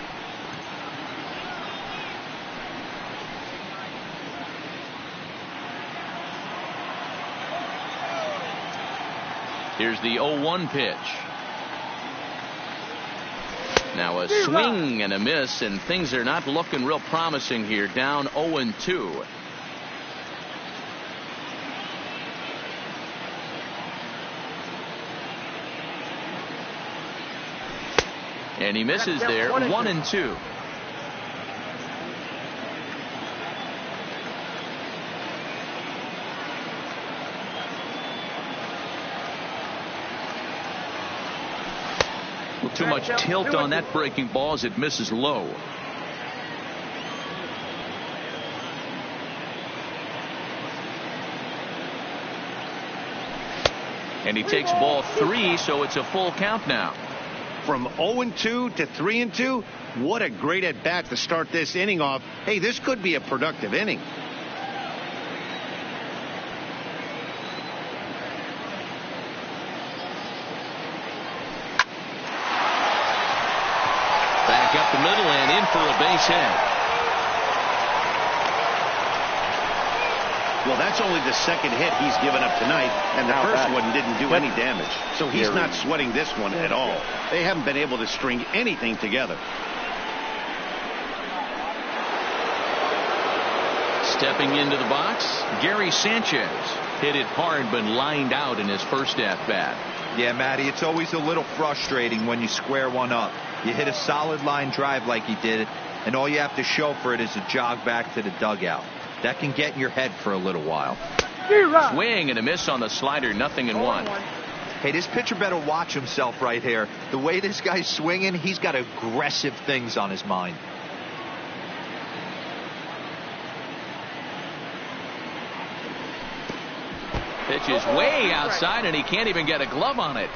Here's the 0-1 pitch. Now a swing and a miss, and things are not looking real promising here. Down 0-2. And he misses there. 1-2. Too much tilt on that breaking ball as it misses low. And he takes ball 3, so it's a full count now. From 0-2 to 3-2, what a great at bat to start this inning off. Hey, this could be a productive inning. Up the middle and in for a base hit. Well, that's only the second hit he's given up tonight, and the first one didn't do any damage. So he's not sweating this one at all. They haven't been able to string anything together. Stepping into the box, Gary Sanchez. Hit it hard but lined out in his first at-bat. Yeah, Matty, it's always a little frustrating when you square one up. You hit a solid line drive like he did, and all you have to show for it is a jog back to the dugout. That can get in your head for a little while. Swing and a miss on the slider, 0-1. Hey, this pitcher better watch himself right here. The way this guy's swinging, he's got aggressive things on his mind. Pitch is way outside, and he can't even get a glove on it.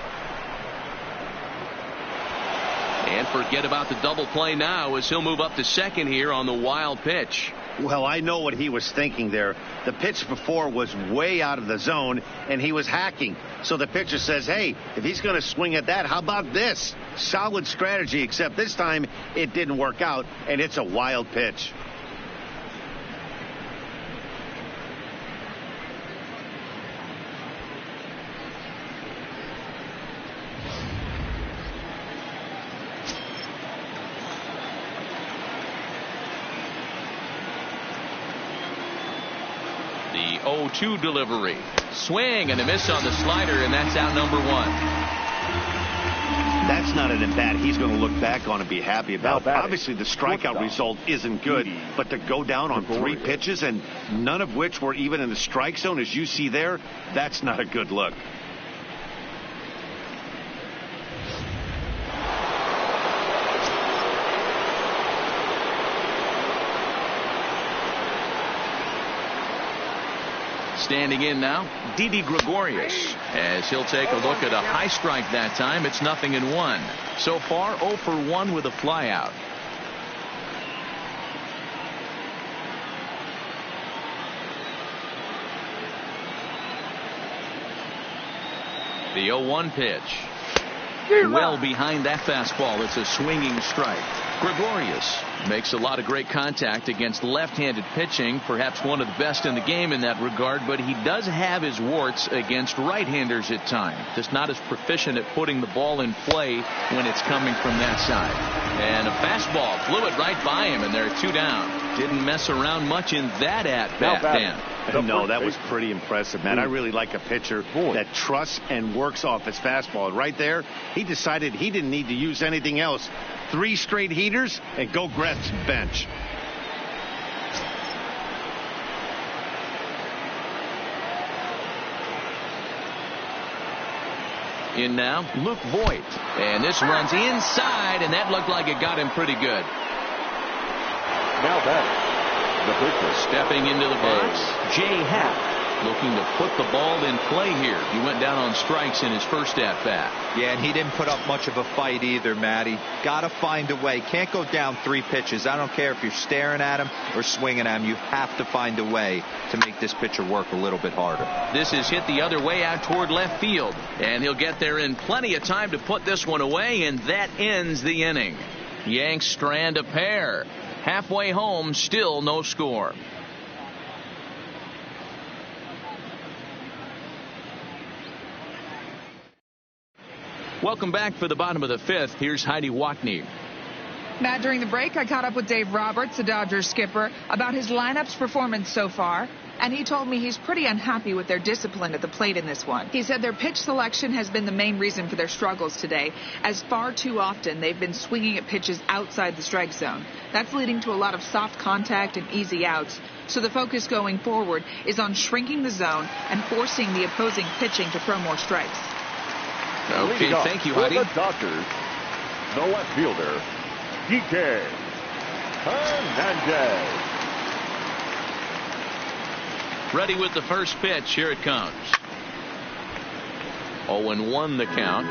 And forget about the double play now as he'll move up to second here on the wild pitch. Well, I know what he was thinking there. The pitch before was way out of the zone, and he was hacking. So the pitcher says, hey, if he's going to swing at that, how about this? Solid strategy, except this time it didn't work out, and it's a wild pitch. The 0-2 delivery. Swing and a miss on the slider, and that's out number 1. That's not an at-bat he's going to look back on and be happy about. Obviously, the strikeout result isn't good, but to go down on 3 pitches and none of which were even in the strike zone, as you see there, that's not a good look. Standing in now, Didi Gregorius, as he'll take a look at a high strike that time. It's 0-1. So far, 0 for 1 with a flyout. The 0-1 pitch. Well behind that fastball. It's a swinging strike. Gregorius makes a lot of great contact against left-handed pitching, perhaps one of the best in the game in that regard, but he does have his warts against right-handers at times. Just not as proficient at putting the ball in play when it's coming from that side. And a fastball flew it right by him, and they're 2 down. Didn't mess around much in that at-bat, Dan. No, that was pretty impressive, man. I really like a pitcher that trusts and works off his fastball. Right there, he decided he didn't need to use anything else. 3 straight heaters and go grab some bench. In now, Luke Voigt. And this runs inside, and that looked like it got him pretty good. Now back. The pitcher. Stepping into the box, Jay Happ, looking to put the ball in play here. He went down on strikes in his first at-bat. Yeah, and he didn't put up much of a fight either, Matty. Got to find a way. Can't go down 3 pitches. I don't care if you're staring at him or swinging at him. You have to find a way to make this pitcher work a little bit harder. This is hit the other way out toward left field, and he'll get there in plenty of time to put this one away, and that ends the inning. Yanks strand a pair. Halfway home, still no score. Welcome back for the bottom of the 5th. Here's Heidi Watney. Matt, during the break, I caught up with Dave Roberts, the Dodgers skipper, about his lineup's performance so far. And he told me he's pretty unhappy with their discipline at the plate in this one. He said their pitch selection has been the main reason for their struggles today, as far too often they've been swinging at pitches outside the strike zone. That's leading to a lot of soft contact and easy outs. So the focus going forward is on shrinking the zone and forcing the opposing pitching to throw more strikes. Okay, thank you, Heidi. The Dodgers, the left fielder, DK Hernandez. Ready with the first pitch. Here it comes. 0-1 the count.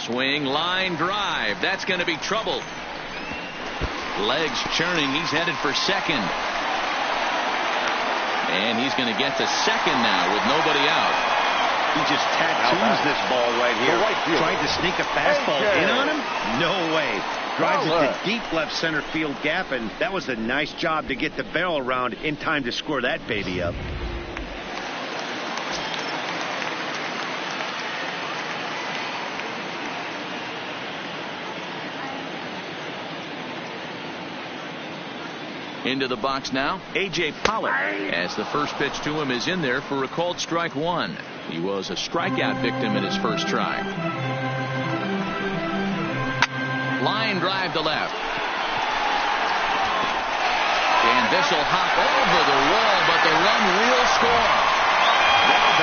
Swing, line drive. That's going to be trouble. Legs churning. He's headed for second. And he's going to get to second now with nobody out. He just tattoos this ball right here. Tried to sneak a fastball in on him? No way. Drives it to deep left center field gap, and that was a nice job to get the barrel around in time to score that baby up. Into the box now, A.J. Pollock, as the first pitch to him is in there for a called strike one. He was a strikeout victim in his first try. Line drive to left. And this will hop over the wall, but the run will score.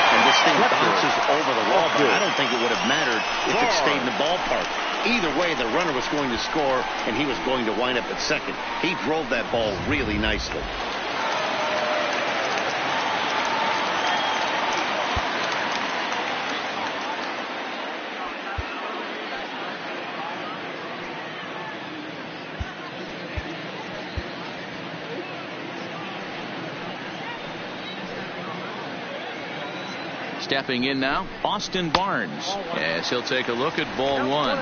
And this thing bounces over the wall, but I don't think it would have mattered if it stayed in the ballpark. Either way, the runner was going to score, and he was going to wind up at second. He drove that ball really nicely. Stepping in now, Austin Barnes, as he'll take a look at ball one.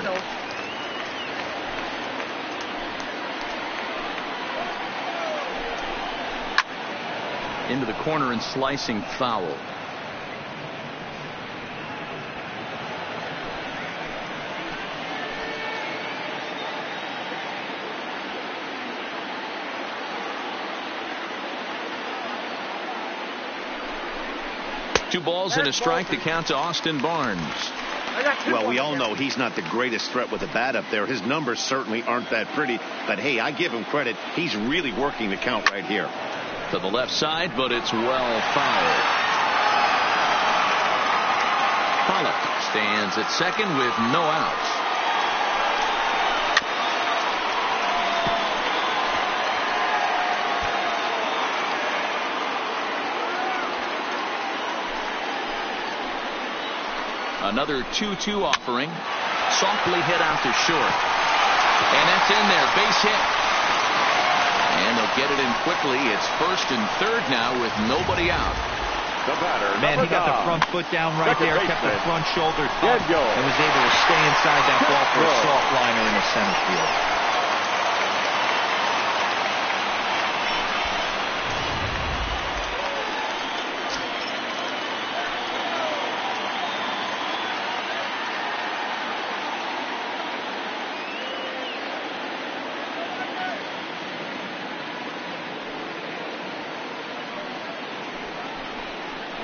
Into the corner and slicing foul. Two balls and a strike to count to Austin Barnes. Well, we all know he's not the greatest threat with the bat up there. His numbers certainly aren't that pretty. But, hey, I give him credit. He's really working the count right here. To the left side, but it's well fouled. Pollock stands at second with no outs. Another 2-2 offering. Softly hit out to short. And that's in there. Base hit. And they'll get it in quickly. It's first and third now with nobody out. The batter, man, he got the front foot down right there, kept the front shoulder tucked, and was able to stay inside that ball for a soft liner in the center field.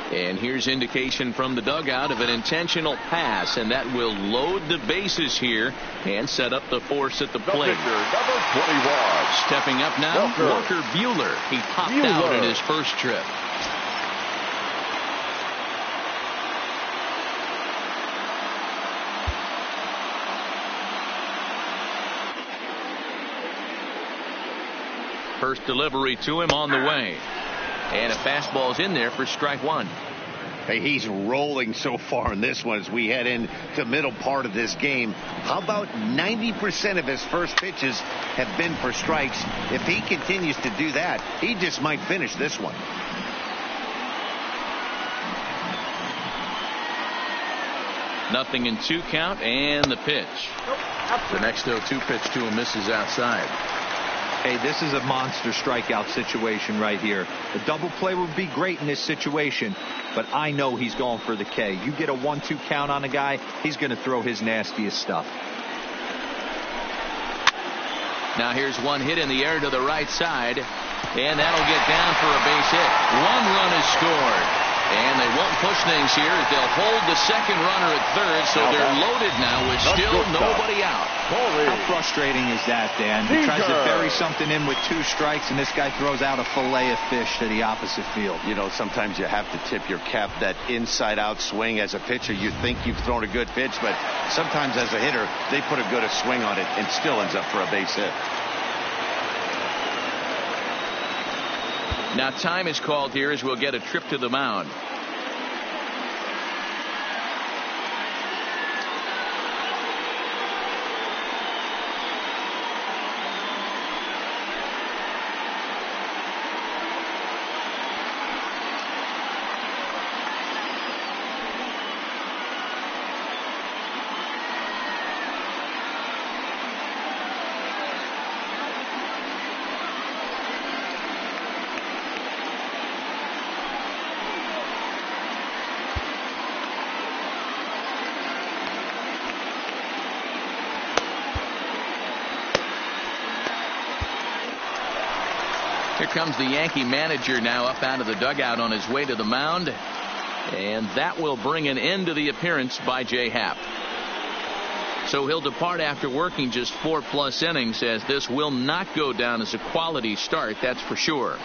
And here's indication from the dugout of an intentional pass, and that will load the bases here and set up the force at the plate. Number 21. Stepping up now, Walker Buehler. He popped out in his first trip. First delivery to him on the way. And a fastball's in there for strike one. Hey, he's rolling so far in this one as we head into the middle part of this game. How about 90% of his first pitches have been for strikes? If he continues to do that, he just might finish this one. Nothing in 2 count and the pitch. The next 0-2 pitch to him misses outside. Hey, this is a monster strikeout situation right here. The double play would be great in this situation, but I know he's going for the K. You get a 1-2 count on a guy, he's going to throw his nastiest stuff. Now here's one hit in the air to the right side, and that'll get down for a base hit. 1 run is scored. And they won't push things here. They'll hold the second runner at third, so they're loaded now with still nobody out. How frustrating is that, Dan? He tries to bury something in with 2 strikes, and this guy throws out a fillet of fish to the opposite field. You know, sometimes you have to tip your cap. That inside-out swing as a pitcher, you think you've thrown a good pitch, but sometimes as a hitter, they put a good swing on it and still ends up for a base hit. Now time is called here as we'll get a trip to the mound. Here comes the Yankee manager now up out of the dugout on his way to the mound. And that will bring an end to the appearance by Jay Happ. So he'll depart after working just 4+ innings, as this will not go down as a quality start, that's for sure.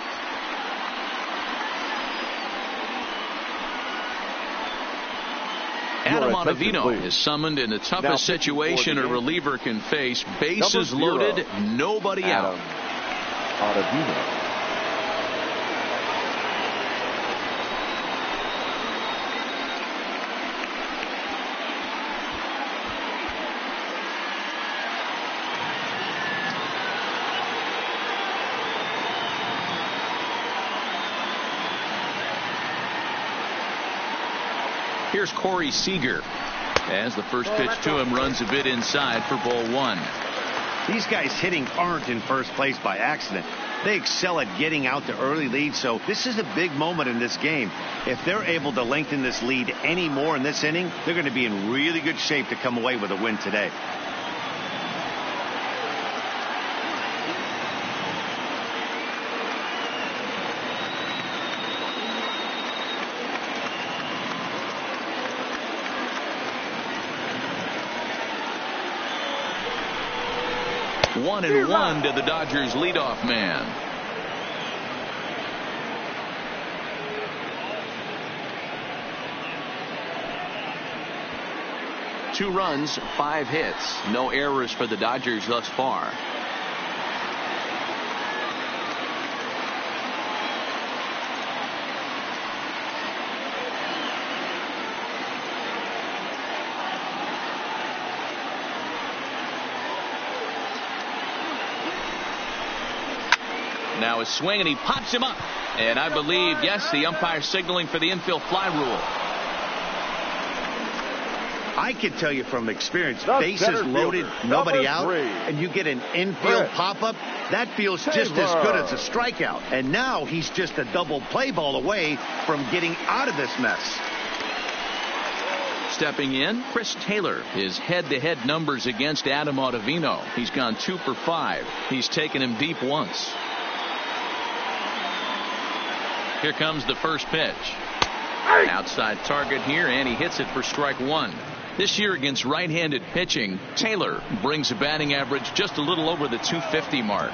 Adam Ottavino is summoned in the toughest situation a reliever can face. Bases loaded, nobody out. Ottavino. Here's Corey Seager as the first pitch to him runs a bit inside for ball 1. These guys hitting aren't in first place by accident. They excel at getting out to early leads, so this is a big moment in this game. If they're able to lengthen this lead any more in this inning, they're going to be in really good shape to come away with a win today. One and one to the Dodgers leadoff man. Two runs, 5 hits, no errors for the Dodgers thus far. Now a swing, and he pops him up. And I believe, yes, the umpire signaling for the infield fly rule. I can tell you from experience, bases loaded, nobody out, and you get an infield pop-up, that feels just as good as a strikeout. And now he's just a double play ball away from getting out of this mess. Stepping in, Chris Taylor. His head-to-head numbers against Adam Ottavino. He's gone 2 for 5. He's taken him deep once. Here comes the first pitch. Outside target here, and he hits it for strike 1. This year against right-handed pitching, Taylor brings a batting average just a little over the 250 mark.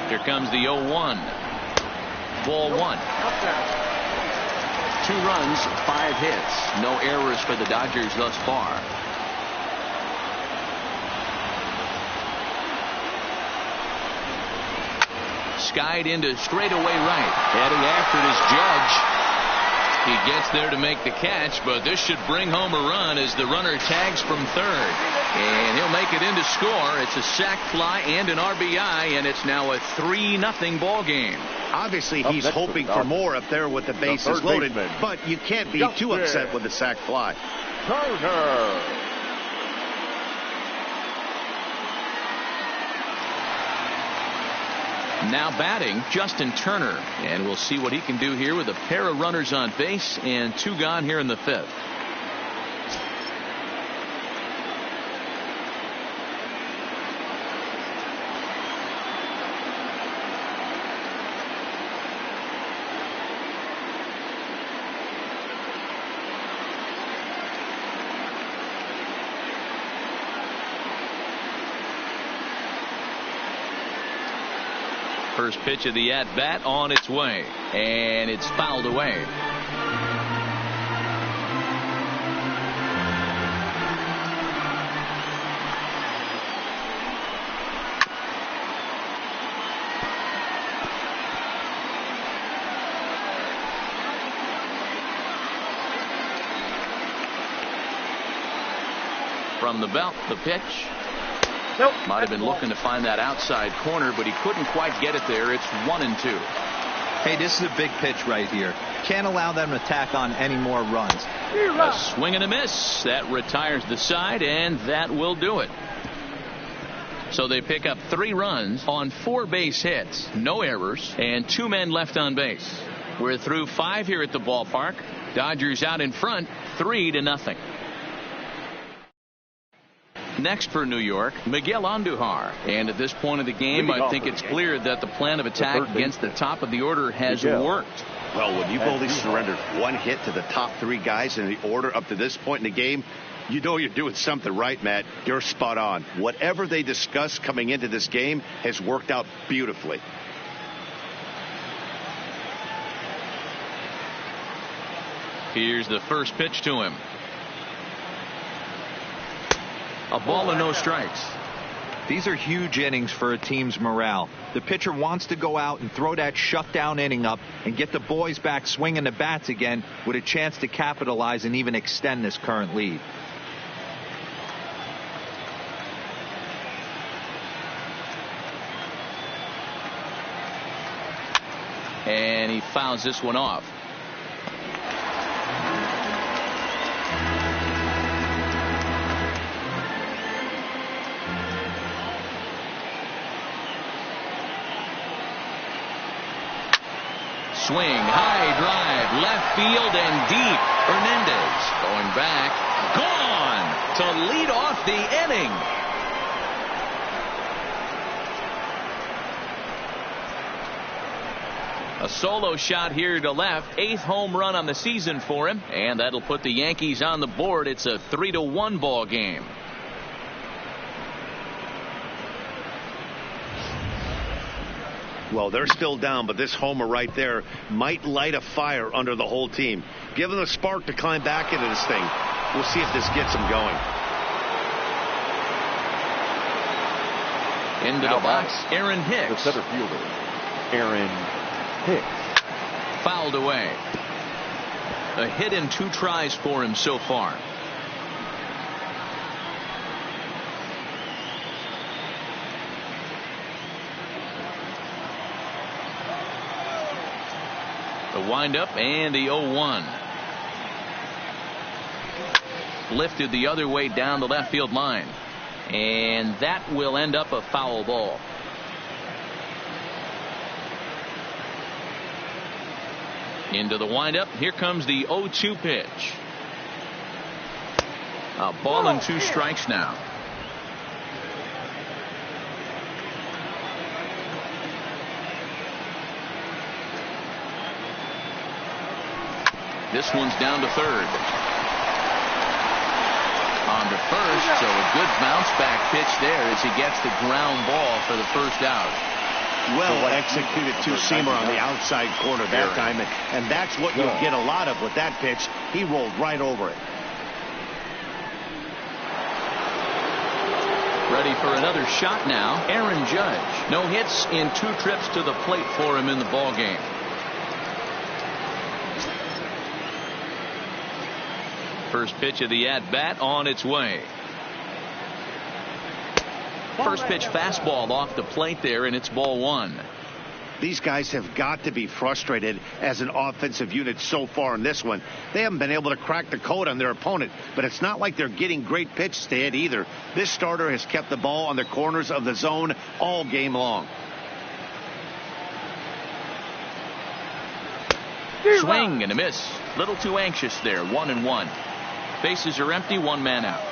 Here comes the 0-1. Ball 1. 2 runs, 5 hits. No errors for the Dodgers thus far. Skied into straightaway right. Heading after it is Judge. He gets there to make the catch, but this should bring home a run as the runner tags from third. And he'll make it in to score. It's a sac fly and an RBI, and it's now a 3-0 ball game. Obviously, he's hoping for more up there with the bases loaded, but you can't be too upset with the sac fly. Turner. Now batting, Justin Turner, and we'll see what he can do here with a pair of runners on base and 2 gone here in the 5th. First pitch of the at-bat on its way, and it's fouled away. From the belt, the pitch. Nope. Might have been looking to find that outside corner, but he couldn't quite get it there. It's 1-2. Hey, this is a big pitch right here. Can't allow them to tack on any more runs. A swing and a miss. That retires the side, and that will do it. So they pick up 3 runs on 4 base hits, no errors, and 2 men left on base. We're through 5 here at the ballpark. Dodgers out in front, 3-0. Next for New York, Miguel Andujar. And at this point of the game, I think it's clear that the plan of attack against the top of the order has worked. Well, when you've only surrendered one hit to the top three guys in the order up to this point in the game, you know you're doing something right, Matt. You're spot on. Whatever they discussed coming into this game has worked out beautifully. Here's the first pitch to him. A ball and no strikes. These are huge innings for a team's morale. The pitcher wants to go out and throw that shutdown inning up and get the boys back swinging the bats again with a chance to capitalize and even extend this current lead. And he fouls this one off. Swing, high drive, left field and deep. Hernandez going back, gone to lead off the inning. A solo shot here to left, 8th home run on the season for him, and that'll put the Yankees on the board. It's a 3-1 ball game. Well, they're still down, but this homer right there might light a fire under the whole team. Give them a spark to climb back into this thing. We'll see if this gets them going. Into the box, Aaron Hicks. The center fielder, Aaron Hicks. Fouled away. A hit in 2 tries for him so far. The windup and the 0-1. Lifted the other way down the left field line. And that will end up a foul ball. Into the windup. Here comes the 0-2 pitch. A ball and 2 strikes now. This one's down to third. On to first, so a good bounce back pitch there as he gets the ground ball for the first out. Well executed two-seamer on the outside corner that time, and that's what you'll get a lot of with that pitch. He rolled right over it. Ready for another shot now, Aaron Judge. No hits in 2 trips to the plate for him in the ball game. First pitch of the at-bat on its way. First pitch fastball off the plate there, and it's ball 1. These guys have got to be frustrated as an offensive unit so far in this one. They haven't been able to crack the code on their opponent, but it's not like they're getting great pitches to hit either. This starter has kept the ball on the corners of the zone all game long. Swing and a miss. Little too anxious there. 1-1. Bases are empty. 1 man out.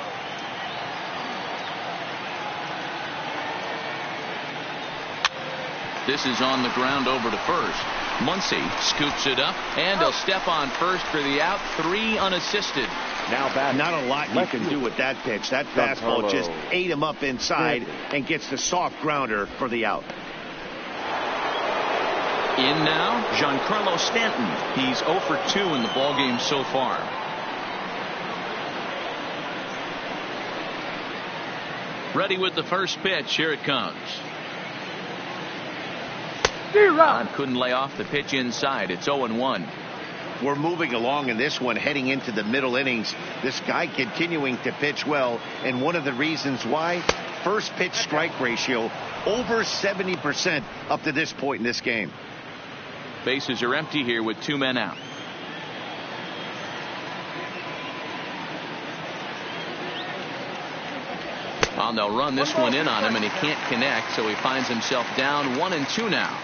This is on the ground over to first. Muncy scoops it up, and he'll step on first for the out. 3 unassisted. Now back. Not a lot you can do with that pitch. That fastball just ate him up inside and gets the soft grounder for the out. In now, Giancarlo Stanton. He's 0 for 2 in the ballgame so far. Ready with the first pitch. Here it comes. Couldn't lay off the pitch inside. It's 0-1. We're moving along in this one, heading into the middle innings. This guy continuing to pitch well, and one of the reasons why, first pitch strike ratio over 70% up to this point in this game. Bases are empty here with 2 men out. Well, they'll run this one in on him, and he can't connect, so he finds himself down 1-2 now.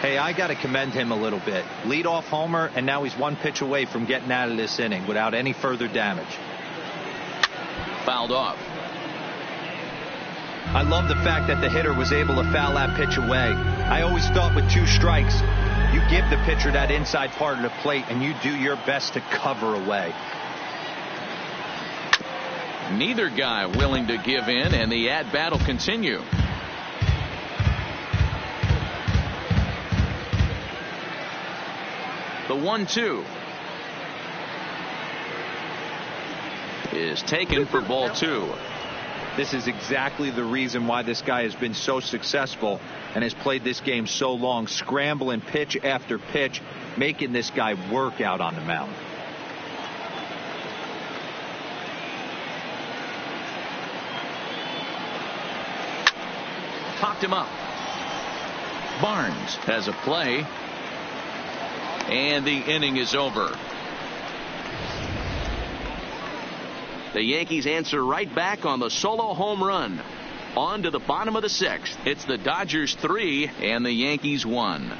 Hey, I got to commend him a little bit. Leadoff homer, and now he's 1 pitch away from getting out of this inning without any further damage. Fouled off. I love the fact that the hitter was able to foul that pitch away. I always thought with 2 strikes, you give the pitcher that inside part of the plate and you do your best to cover away. Neither guy willing to give in, and the at-bat will continue. The 1-2 is taken for ball 2. This is exactly the reason why this guy has been so successful and has played this game so long, scrambling pitch after pitch, making this guy work out on the mound. Popped him up. Barnes has a play, and the inning is over. The Yankees answer right back on the solo home run. On to the bottom of the 6th. It's the Dodgers 3 and the Yankees 1.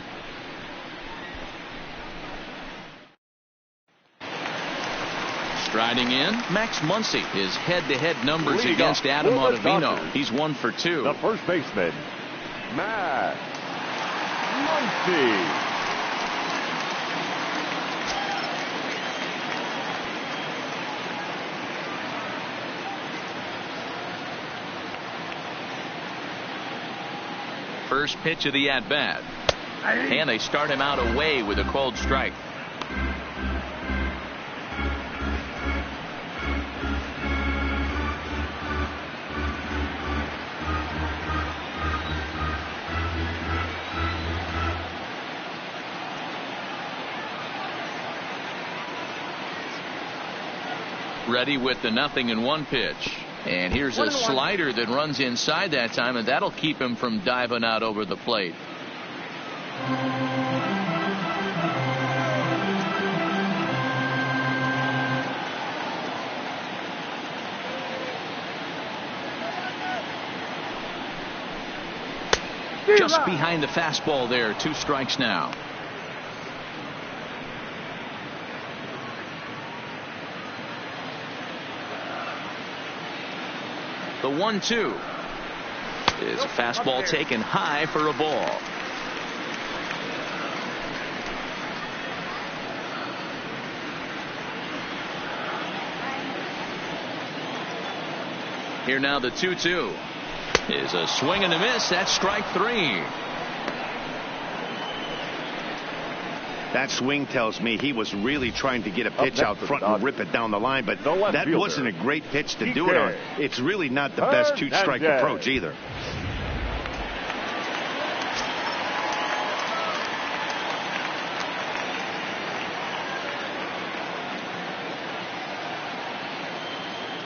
Striding in, Max Muncy. His head-to-head numbers against Adam Ottavino. He's 1 for 2. The first baseman, Max Muncy. First pitch of the at-bat. And they start him out away with a cold strike. Ready with the 0-1 pitch. And here's a slider that runs inside that time, and that'll keep him from diving out over the plate. Just behind the fastball there. 2 strikes now. The 1-2 is a fastball taken high for a ball. Here now the 2-2 is a swing and a miss. That's strike 3. That swing tells me he was really trying to get a pitch out front and rip it down the line, but that wasn't a great pitch to do it on. It's really not the best 2-strike approach either.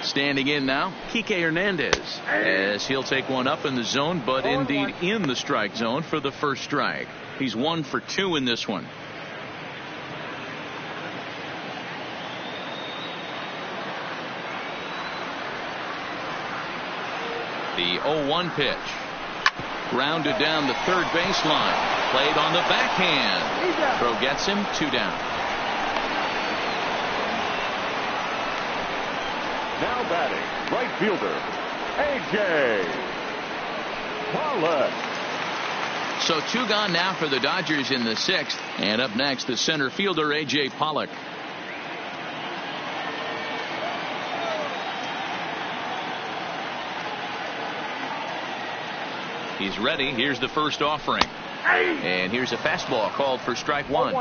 Standing in now, Kike Hernandez, as he'll take one up in the zone, but indeed in the strike zone for the first strike. He's 1 for 2 in this one. The 0-1 pitch. Grounded down the third baseline. Played on the backhand. Throw gets him. 2 down. Now batting, right fielder, A.J. Pollock. So 2 gone now for the Dodgers in the 6th. And up next, the center fielder, A.J. Pollock. He's ready. Here's the first offering. And here's a fastball called for strike 1.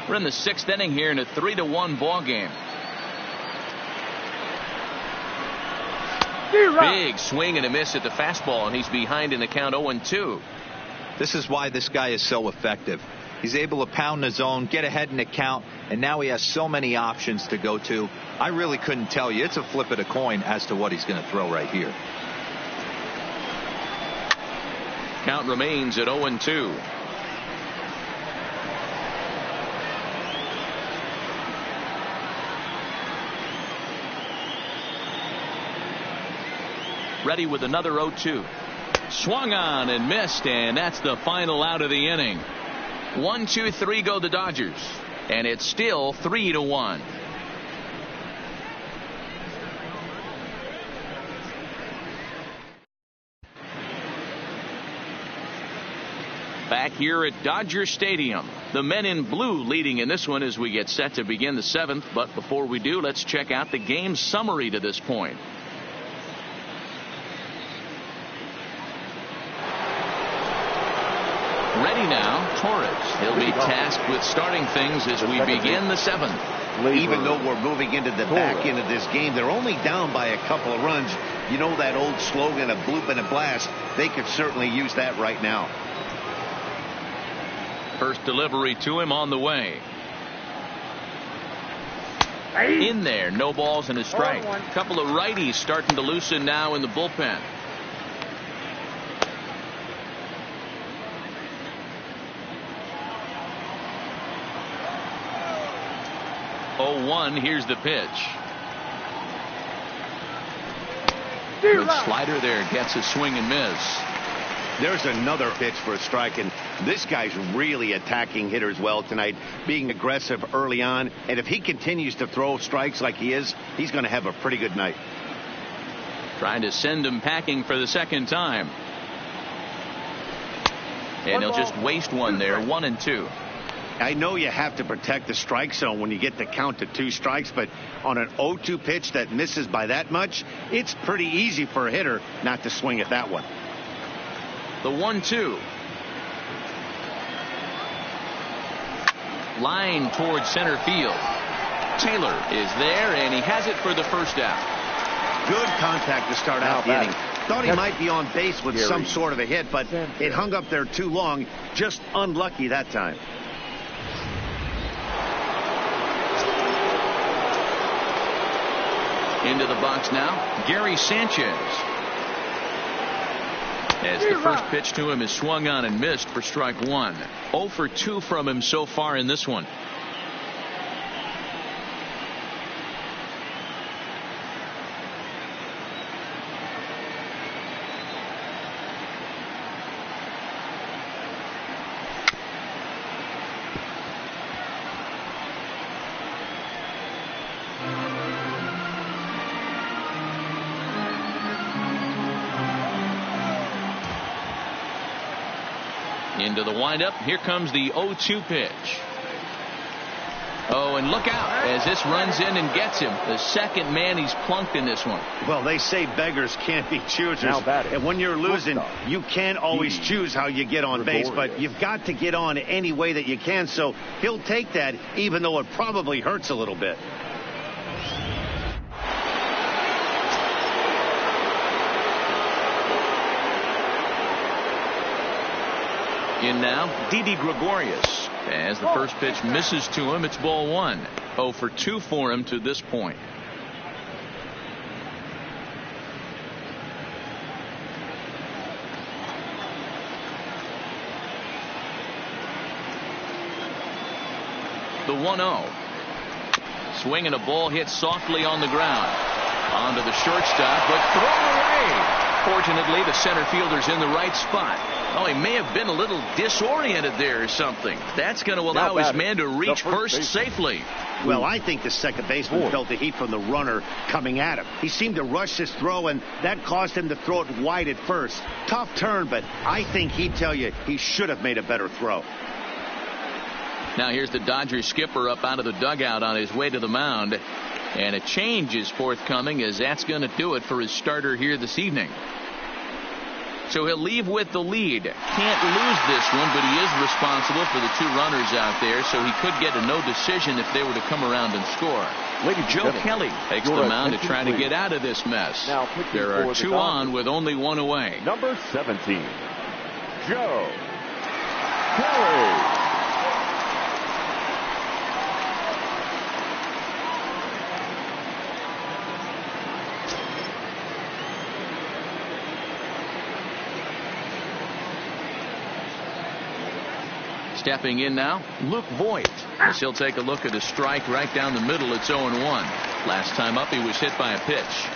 We're in the 6th inning here in a 3-1 ball game. Big swing and a miss at the fastball, and he's behind in the count 0-2. This is why this guy is so effective. He's able to pound the zone, get ahead in the count, and now he has so many options to go to. I really couldn't tell you. It's a flip of the coin as to what he's going to throw right here. Count remains at 0-2. Ready with another 0-2. Swung on and missed, and that's the final out of the inning. 1-2-3 go the Dodgers, and it's still 3-1. Back here at Dodger Stadium, the men in blue leading in this one as we get set to begin the 7th. But before we do, let's check out the game summary to this point. Ready now, Torres. He'll be tasked with starting things as we begin the 7th. Even though we're moving into the back end of this game, they're only down by a couple of runs. You know that old slogan, a bloop and a blast. They could certainly use that right now. First delivery to him on the way. In there, no balls and a strike. Couple of righties starting to loosen now in the bullpen. Oh, 1, here's the pitch. Good slider there, gets a swing and miss. There's another pitch for a strike, and this guy's really attacking hitters well tonight, being aggressive early on. And if he continues to throw strikes like he is, he's going to have a pretty good night. Trying to send him packing for the second time. And he'll just waste one there, 1-2. I know you have to protect the strike zone when you get the count to 2 strikes, but on an 0-2 pitch that misses by that much, it's pretty easy for a hitter not to swing at that one. The 1-2. Line towards center field. Taylor is there, and he has it for the first out. Good contact to start out the inning. Thought he might be on base with some sort of a hit, but it hung up there too long. Just unlucky that time. Into the box now, Gary Sanchez. As the first pitch to him is swung on and missed for strike 1. 0 for 2 from him so far in this one. Into the windup. Here comes the 0-2 pitch. Oh, and look out as this runs in and gets him. The second man he's plunked in this one. Well, they say beggars can't be choosers. And when you're losing, you can't always choose how you get on base, but you've got to get on any way that you can. So he'll take that, even though it probably hurts a little bit. In now, Didi Gregorius. As the first pitch misses to him, it's ball 1. 0 for 2 for him to this point. The 1-0. Swinging a ball hit softly on the ground. Onto the shortstop, but thrown away. Fortunately, the center fielder's in the right spot. Oh, he may have been a little disoriented there or something. That's going to allow his man to reach first safely. Well, I think the second baseman felt the heat from the runner coming at him. He seemed to rush his throw, and that caused him to throw it wide at first. Tough turn, but I think he'd tell you he should have made a better throw. Now here's the Dodgers skipper up out of the dugout on his way to the mound. And a change is forthcoming, as that's going to do it for his starter here this evening. So he'll leave with the lead. Can't lose this one, but he is responsible for the 2 runners out there, so he could get a no decision if they were to come around and score. Joe Kelly takes the mound to try to get out of this mess. There are 2 on with only 1 away. Number 17, Joe Kelly. Stepping in now, Luke Voigt. As he'll take a look at a strike right down the middle. It's 0-1. Last time up, he was hit by a pitch.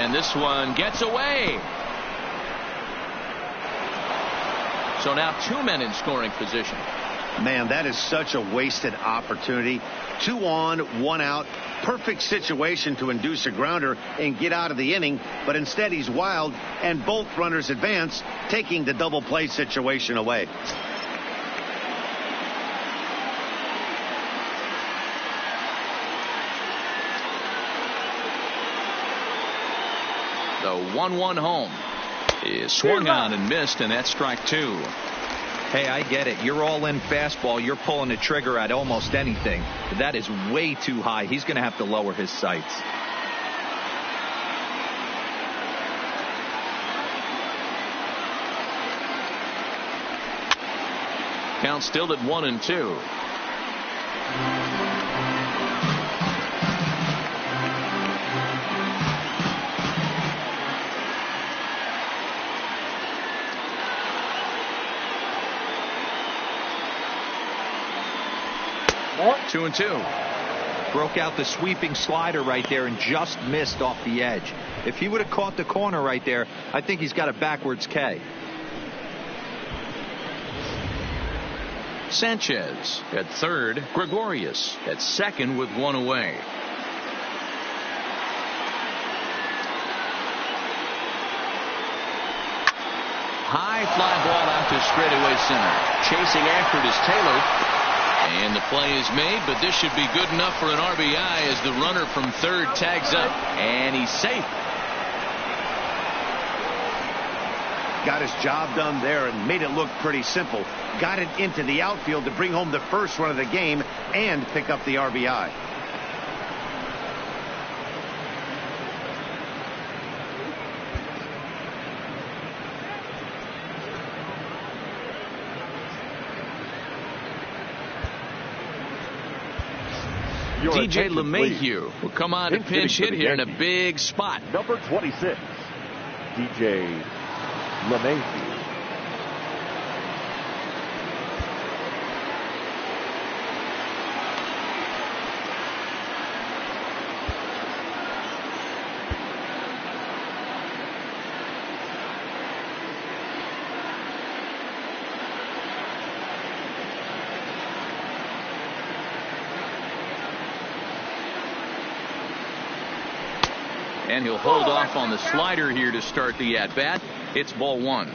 And this one gets away. So now 2 men in scoring position. Man, that is such a wasted opportunity. 2 on, 1 out. Perfect situation to induce a grounder and get out of the inning. But instead he's wild, and both runners advance, taking the double play situation away. The 1-1 home is swung on and missed, and that's strike 2. Hey, I get it. You're all in fastball. You're pulling the trigger at almost anything. But that is way too high. He's going to have to lower his sights. Count still at 1-2. More. 2-2. Broke out the sweeping slider right there and just missed off the edge. If he would have caught the corner right there, I think he's got a backwards K. Sanchez at third. Gregorius at second with 1 away. High fly ball out to straightaway center. Chasing after it is Taylor. And the play is made, but this should be good enough for an RBI as the runner from third tags up. And he's safe. Got his job done there and made it look pretty simple. Got it into the outfield to bring home the first run of the game and pick up the RBI. DJ LeMahieu will come on to pinch hit here in a big spot. Number 26, DJ LeMahieu. And he'll hold off on the slider here to start the at-bat. It's ball 1.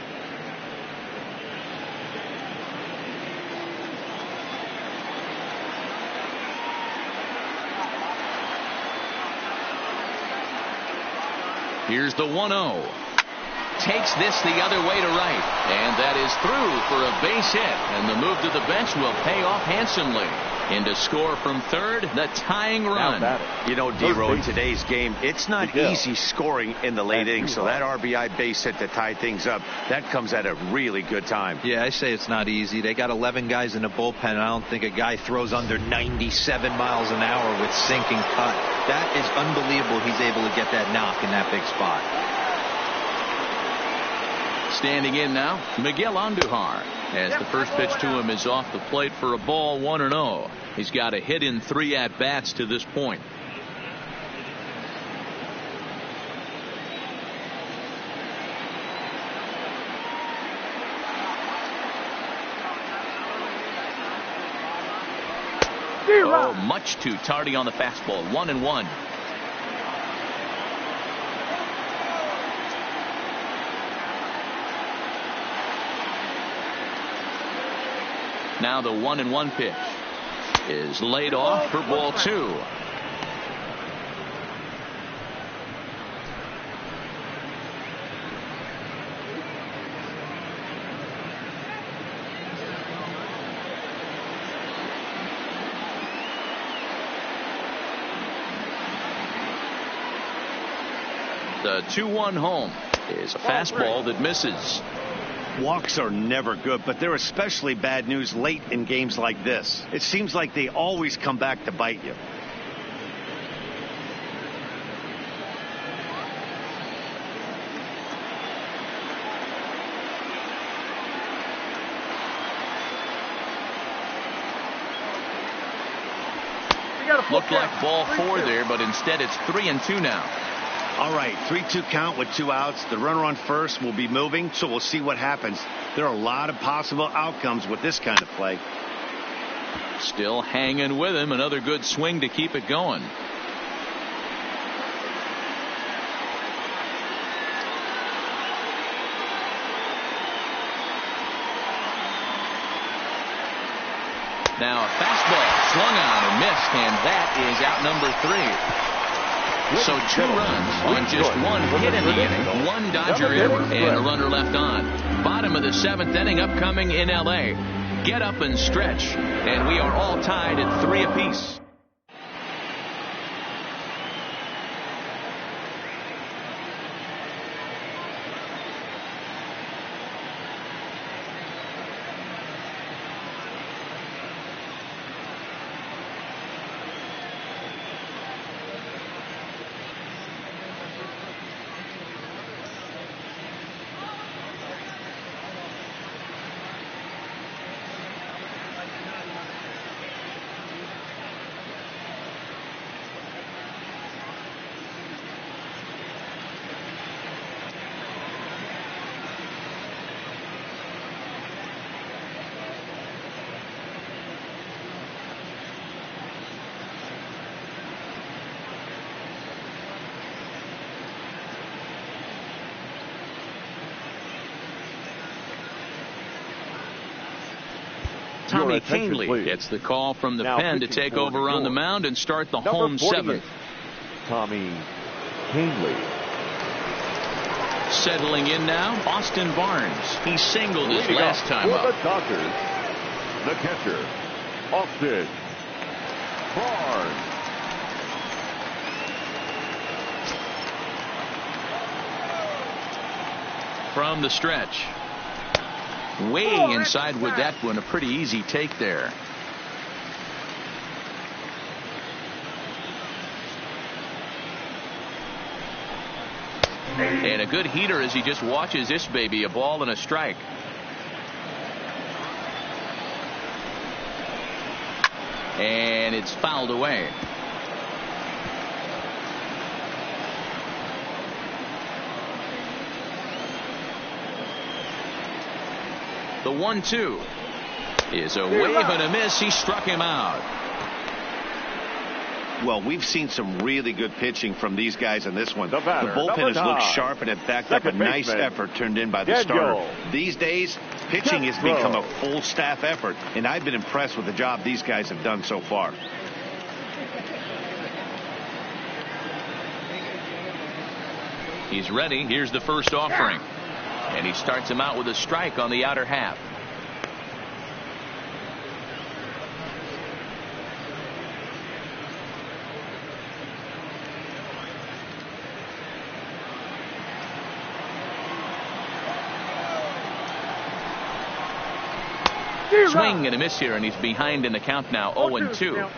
Here's the 1-0. Takes this the other way to right. And that is through for a base hit. And the move to the bench will pay off handsomely. And to score from third, the tying run. You know, D-Road, today's game, it's not easy scoring in the late innings. So that RBI base hit to tie things up, that comes at a really good time. Yeah, I say it's not easy. They got 11 guys in the bullpen. I don't think a guy throws under 97 miles an hour with sinking cut. That is unbelievable. He's able to get that knock in that big spot. Standing in now, Miguel Andujar, as the first pitch to him is off the plate for a ball, 1-0. He's got a hit in 3 at-bats to this point. Oh, much too tardy on the fastball. 1-1. Now the 1-1 pitch is laid off for ball 2. The 2-1 home is a fastball that misses. Walks are never good, but they're especially bad news late in games like this. It seems like they always come back to bite you. Looked like ball 4 there, but instead it's 3-2 now. All right, 3-2 count with 2 outs. The runner on first will be moving, so we'll see what happens. There are a lot of possible outcomes with this kind of play. Still hanging with him. Another good swing to keep it going. Now a fastball swung on and missed, and that is out number 3. So 2 runs on just 1 hit in the inning, 1 Dodger error, and a runner left on. Bottom of the 7th inning upcoming in L.A. Get up and stretch, and we are all tied at 3 apiece. Tommy Kahnle gets the call from the pen to take over on the mound and start the home 7th. Tommy Kahnle. Settling in now, Austin Barnes. He singled his last time up. The Dodgers, the catcher, Austin Barnes. From the stretch. Way inside with that one. A pretty easy take there. And a good heater as he just watches this baby. A ball and a strike. And it's fouled away. The 1-2 is a wave and a miss. He struck him out. Well, we've seen some really good pitching from these guys in this one. The bullpen has looked sharp, and it backed up a nice effort turned in by the starter. These days, pitching has become a full staff effort, and I've been impressed with the job these guys have done so far. He's ready. Here's the first offering. And he starts him out with a strike on the outer half. Swing and a miss here, and he's behind in the count now. 0-2.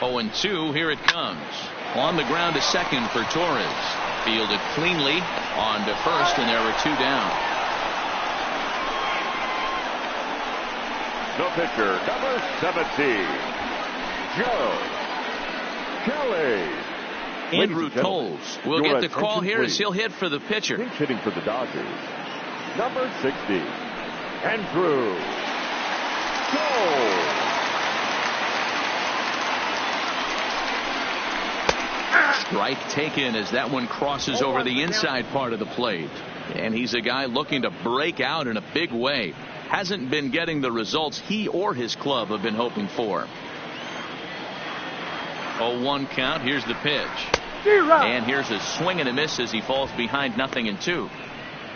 And 2, here it comes. On the ground to second for Torres. Fielded cleanly on to first, and there were 2 down. The pitcher, number 17, Joe Kelly. Andrew Toles will get the call here as he'll hit for the pitcher. Hitting for the Dodgers, number 60, Andrew Toles. Strike taken as that one crosses over the inside part of the plate. And he's a guy looking to break out in a big way. Hasn't been getting the results he or his club have been hoping for. 0-1 count. Here's the pitch. And here's a swing and a miss as he falls behind 0-2.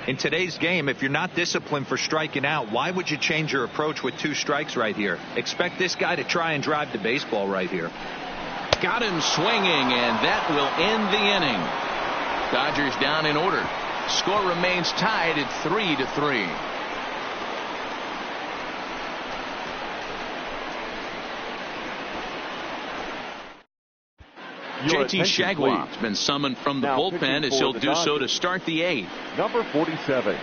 In today's game, if you're not disciplined for striking out, why would you change your approach with 2 strikes right here? Expect this guy to try and drive the baseball right here. Got him swinging, and that will end the inning. Dodgers down in order. Score remains tied at 3-3. JT Shagwap's been summoned from the bullpen as he'll do so to start the 8th. Number 47,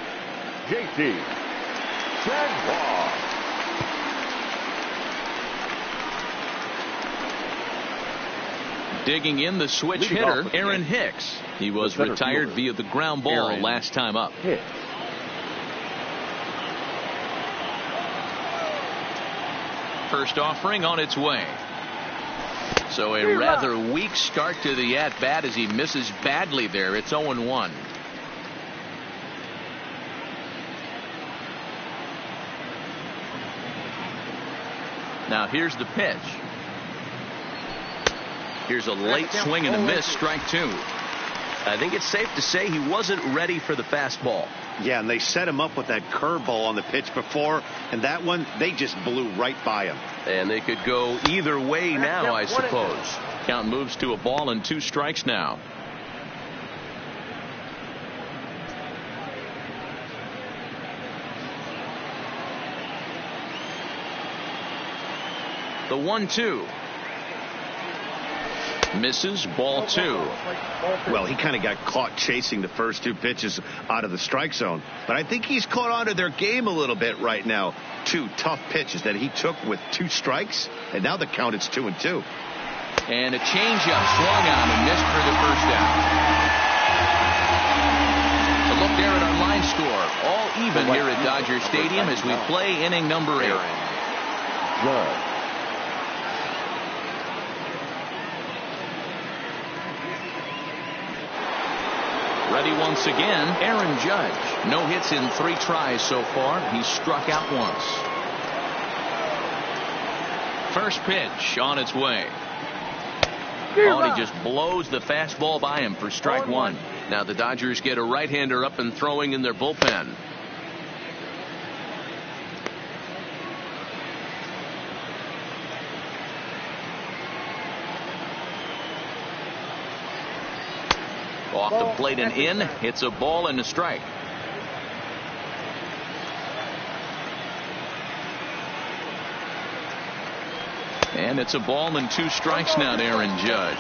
JT Shagwap. Digging in, the switch hitter, Aaron Hicks. He was retired via the ground ball last time up. First offering on its way. So a rather weak start to the at-bat as he misses badly there. It's 0-1. Now here's the pitch. Here's a late swing and a miss, strike 2. I think it's safe to say he wasn't ready for the fastball. Yeah, and they set him up with that curveball on the pitch before, and that one, they just blew right by him. And they could go either way now, I suppose. Count moves to a ball and 2 strikes now. The 1-2. Misses, ball 2. Well, he kind of got caught chasing the first 2 pitches out of the strike zone. But I think he's caught on to their game a little bit right now. 2 tough pitches that he took with 2 strikes. And now the count is 2-2. And a changeup swung on and missed for the first out. To look there at our line score. All even here at Dodger Stadium as we play inning number 8. Good. Ready once again, Aaron Judge. No hits in 3 tries so far. He's struck out once. First pitch on its way. Oh, and he just blows the fastball by him for strike 1. Now the Dodgers get a right-hander up and throwing in their bullpen. Off the plate and in. It's a ball and a strike. And it's a ball and 2 strikes now to Aaron Judge.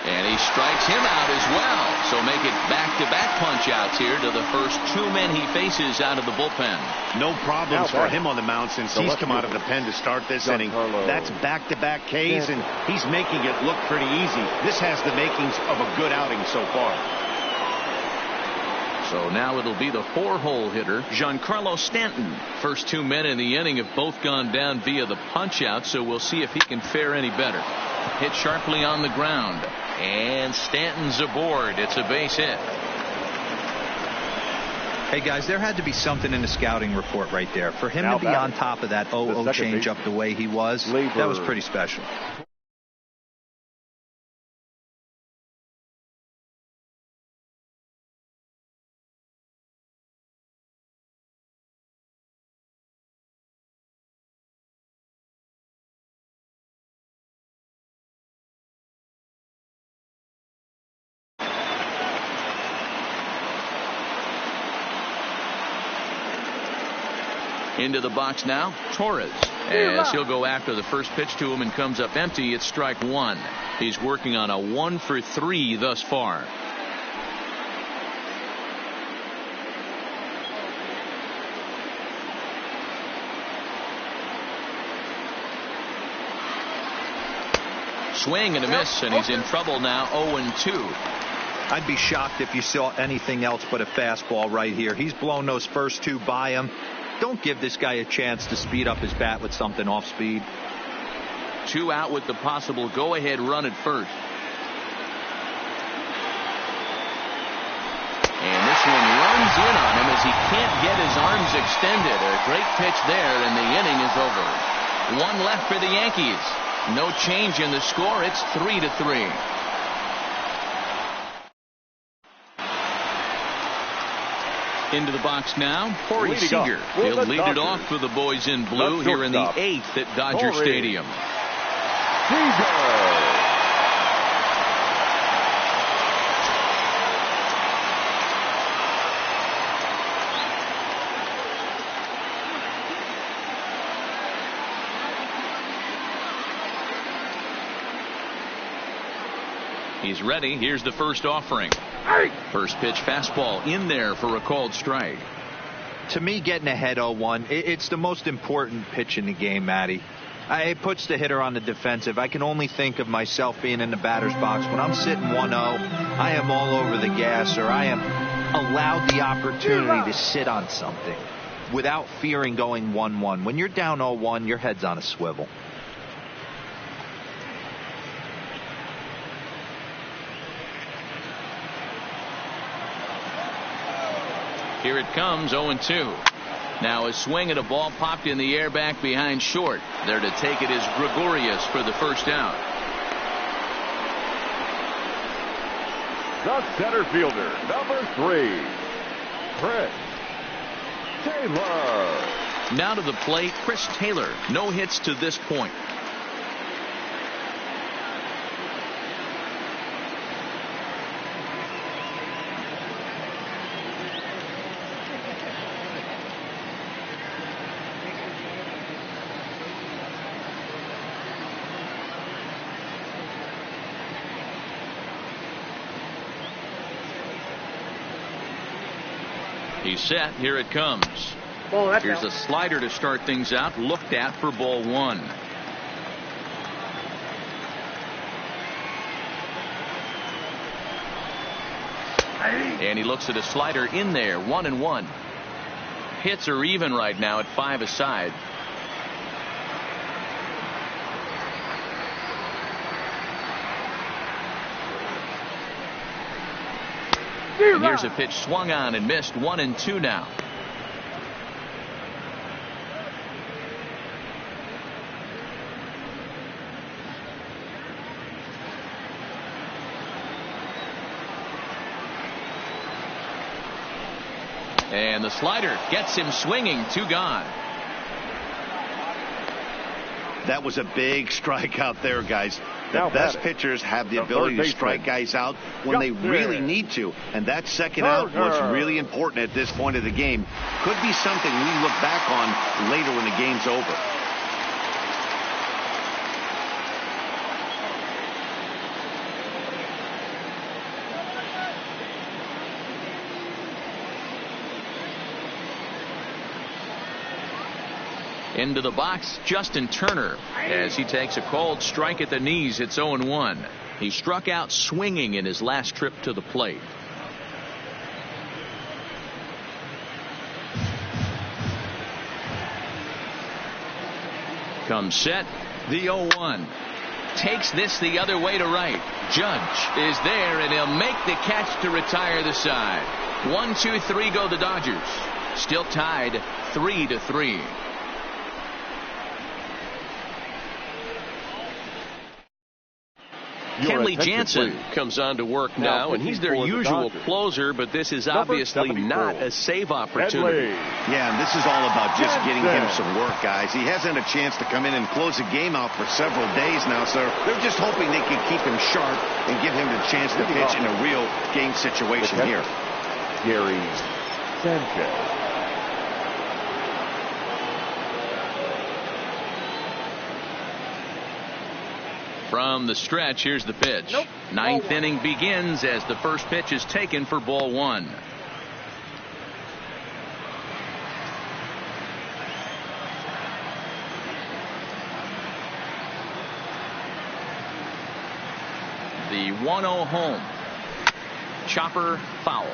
And he strikes him out as well. So make it back-to-back punch-outs here to the first 2 men he faces out of the bullpen. No problems for him on the mound since he's come out of the pen to start this inning. That's back-to-back Ks, and he's making it look pretty easy. This has the makings of a good outing so far. So now it'll be the 4-hole hitter, Giancarlo Stanton. First 2 men in the inning have both gone down via the punch-out, so we'll see if he can fare any better. Hit sharply on the ground. And Stanton's aboard. It's a base hit. Hey, guys, there had to be something in the scouting report right there. For him to be on top of that 0-0 changeup the way he was, that was pretty special. Into the box now, Torres. As he'll go after the first pitch to him and comes up empty, it's strike 1. He's working on a 1 for 3 thus far. Swing and a miss, and he's in trouble now, 0-2. I'd be shocked if you saw anything else but a fastball right here. He's blown those first 2 by him. Don't give this guy a chance to speed up his bat with something off speed. 2 out with the possible go-ahead run at first. And this one runs in on him as he can't get his arms extended. A great pitch there, and the inning is over. 1 left for the Yankees. No change in the score. It's 3-3. Into the box now, Corey Seager. He'll lead it off for the boys in blue here in the 8th at Dodger Stadium. He's ready. Here's the first offering. First pitch fastball in there for a called strike. To me, getting ahead 0-1, it's the most important pitch in the game, Matty. It puts the hitter on the defensive. I can only think of myself being in the batter's box. When I'm sitting 1-0, I am all over the gas, or I am allowed the opportunity to sit on something without fearing going 1-1. When you're down 0-1, your head's on a swivel. Here it comes, 0-2. Now a swing and a ball popped in the air back behind short. There to take it is Gregorius for the first out. The center fielder, number 3, Chris Taylor. Now to the plate, Chris Taylor. No hits to this point. He's set. Here it comes. Here's a slider to start things out. Looked at for ball 1. And he looks at a slider in there. 1-1. Hits are even right now at 5 aside. And here's a pitch swung on and missed. 1-2 now. And the slider gets him swinging. 2 gone. That was a big strikeout there, guys. The best pitchers have the ability to strike guys out when they really need to. And that second out was really important at this point of the game. Could be something we look back on later when the game's over. Into the box, Justin Turner, as he takes a called strike at the knees. It's 0-1. He struck out swinging in his last trip to the plate. Comes set, the 0-1. Takes this the other way to right. Judge is there, and he'll make the catch to retire the side. 1-2-3 go the Dodgers. Still tied 3-3. Kenley Jansen comes on to work now, and he's their usual closer, but this is obviously not a save opportunity. Yeah, and this is all about just getting him some work, guys. He hasn't a chance to come in and close the game out for several days now, so they're just hoping they can keep him sharp and give him the chance to pitch in a real game situation here. Gary Sanchez. From the stretch, here's the pitch. Ninth inning begins as the first pitch is taken for ball 1. The 1-0 home. Chopper foul.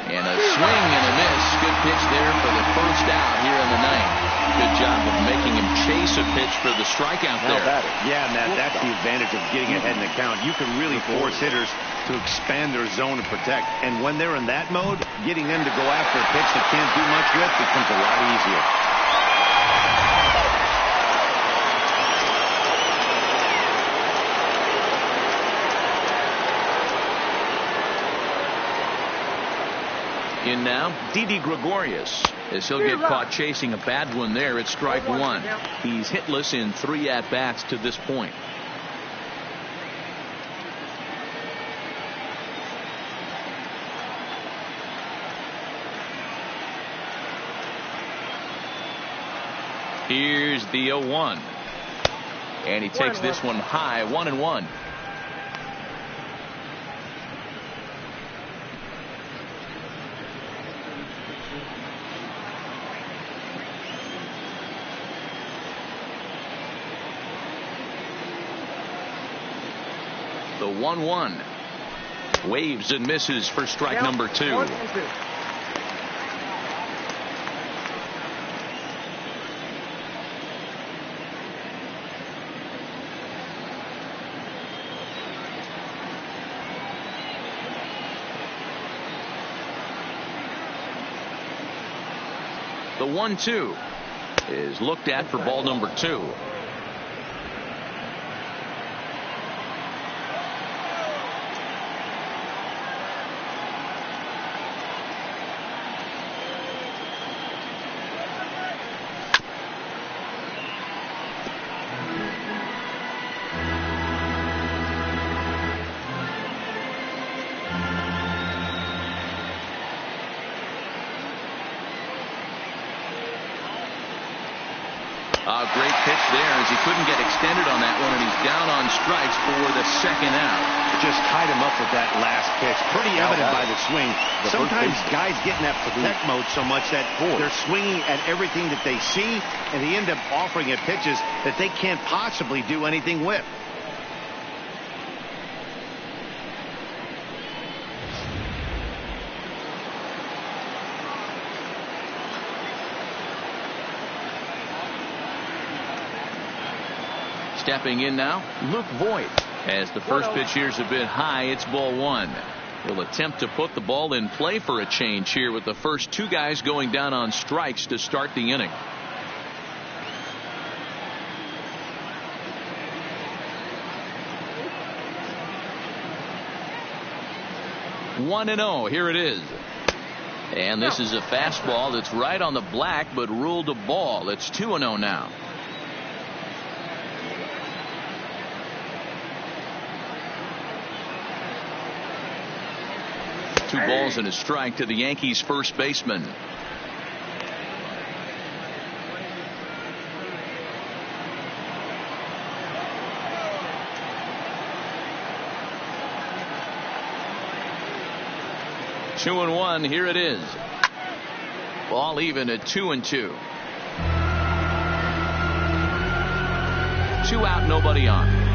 And a swing and a miss. Good pitch there for the first out here in the ninth. Good job of making him chase a pitch for the strikeout there. Yeah, Matt, that's the advantage of getting ahead in the count. You can really force hitters to expand their zone and protect. And when they're in that mode, getting them to go after a pitch they can't do much with becomes a lot easier. In now, Didi Gregorius, as he'll get caught chasing a bad one there at strike one. He's hitless in 3 at-bats to this point. Here's the 0-1. And he takes this one high, 1-1. The 1-1. Waves and misses for strike number 2. The 1-2 is looked at for ball number 2. Great pitch there as he couldn't get extended on that one, and he's down on strikes for the second out. Just tied him up with that last pitch. Pretty evident by the swing. Sometimes guys get in that protect mode so much that they're swinging at everything that they see, and they end up offering at pitches that they can't possibly do anything with. Stepping in now, Luke Voigt. As the first pitch here's a bit high, it's ball 1. He'll attempt to put the ball in play for a change here with the first 2 guys going down on strikes to start the inning. 1-0. Here it is. And this is a fastball that's right on the black but ruled a ball. It's 2-0 now. Two balls and a strike to the Yankees first baseman. Two and one. Here it is. Ball even at 2-2. 2 out, nobody on.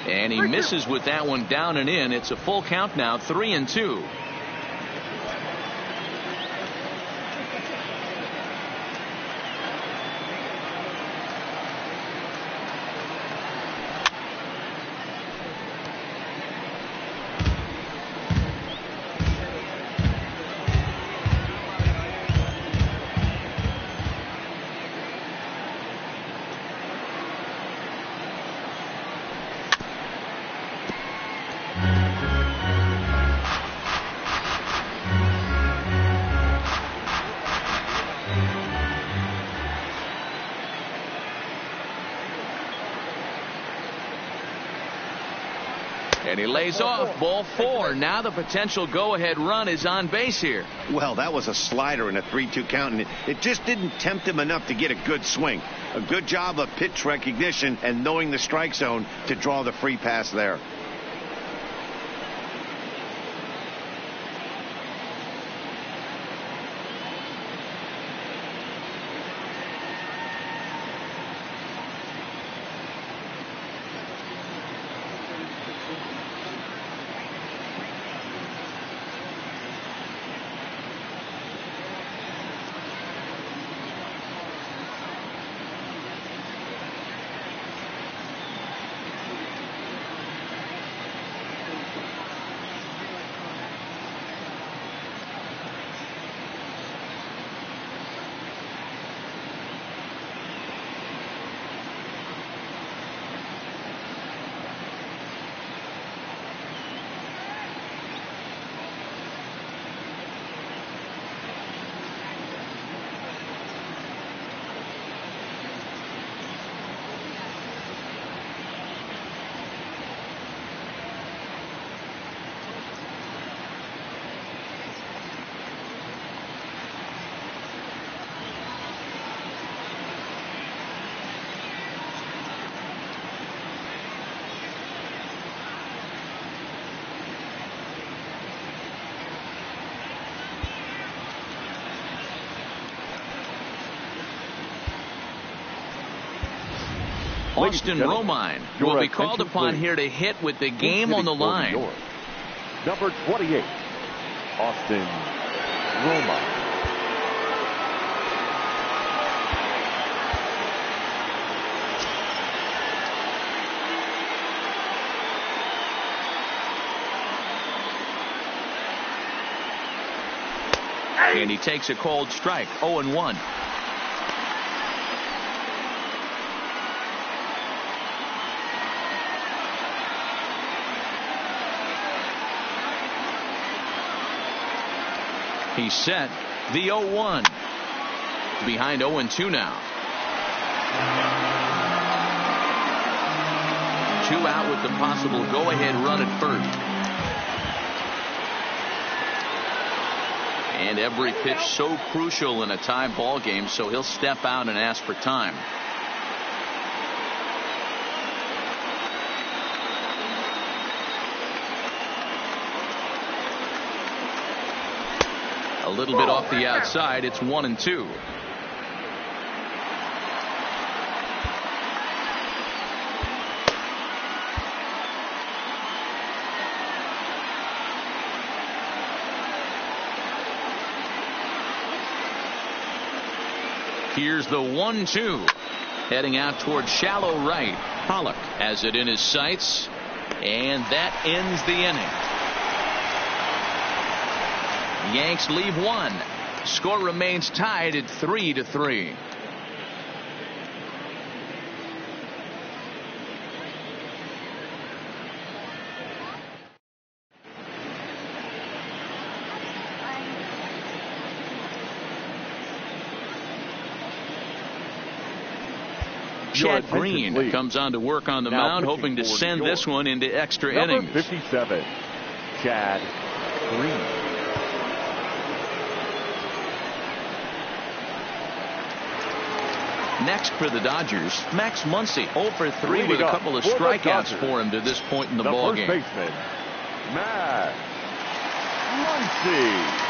And he misses with that one down and in. It's a full count now, 3-2. And he lays off, ball 4. Now the potential go-ahead run is on base here. Well, that was a slider in a 3-2 count, and it just didn't tempt him enough to get a good swing. A good job of pitch recognition and knowing the strike zone to draw the free pass there. Austin Romine will be called upon here to hit with the game on the line. Number 28, Austin Romine. And he takes a cold strike, 0-1. He's set the 0-1. Behind 0-2 now. 2 out with the possible go-ahead run at first. And every pitch so crucial in a tie ball game, so he'll step out and ask for time. A little bit off the outside. It's 1-2. Here's the 1-2. Heading out towards shallow right. Pollock has it in his sights. And that ends the inning. Yanks leave 1. Score remains tied at 3-3. Chad Green comes on to work on the mound, hoping to send this one into extra innings. 57, Chad Green. Next for the Dodgers, Max Muncy, 0-for-3 with a couple of strikeouts for him to this point in the ballgame. First baseman, Max Muncy.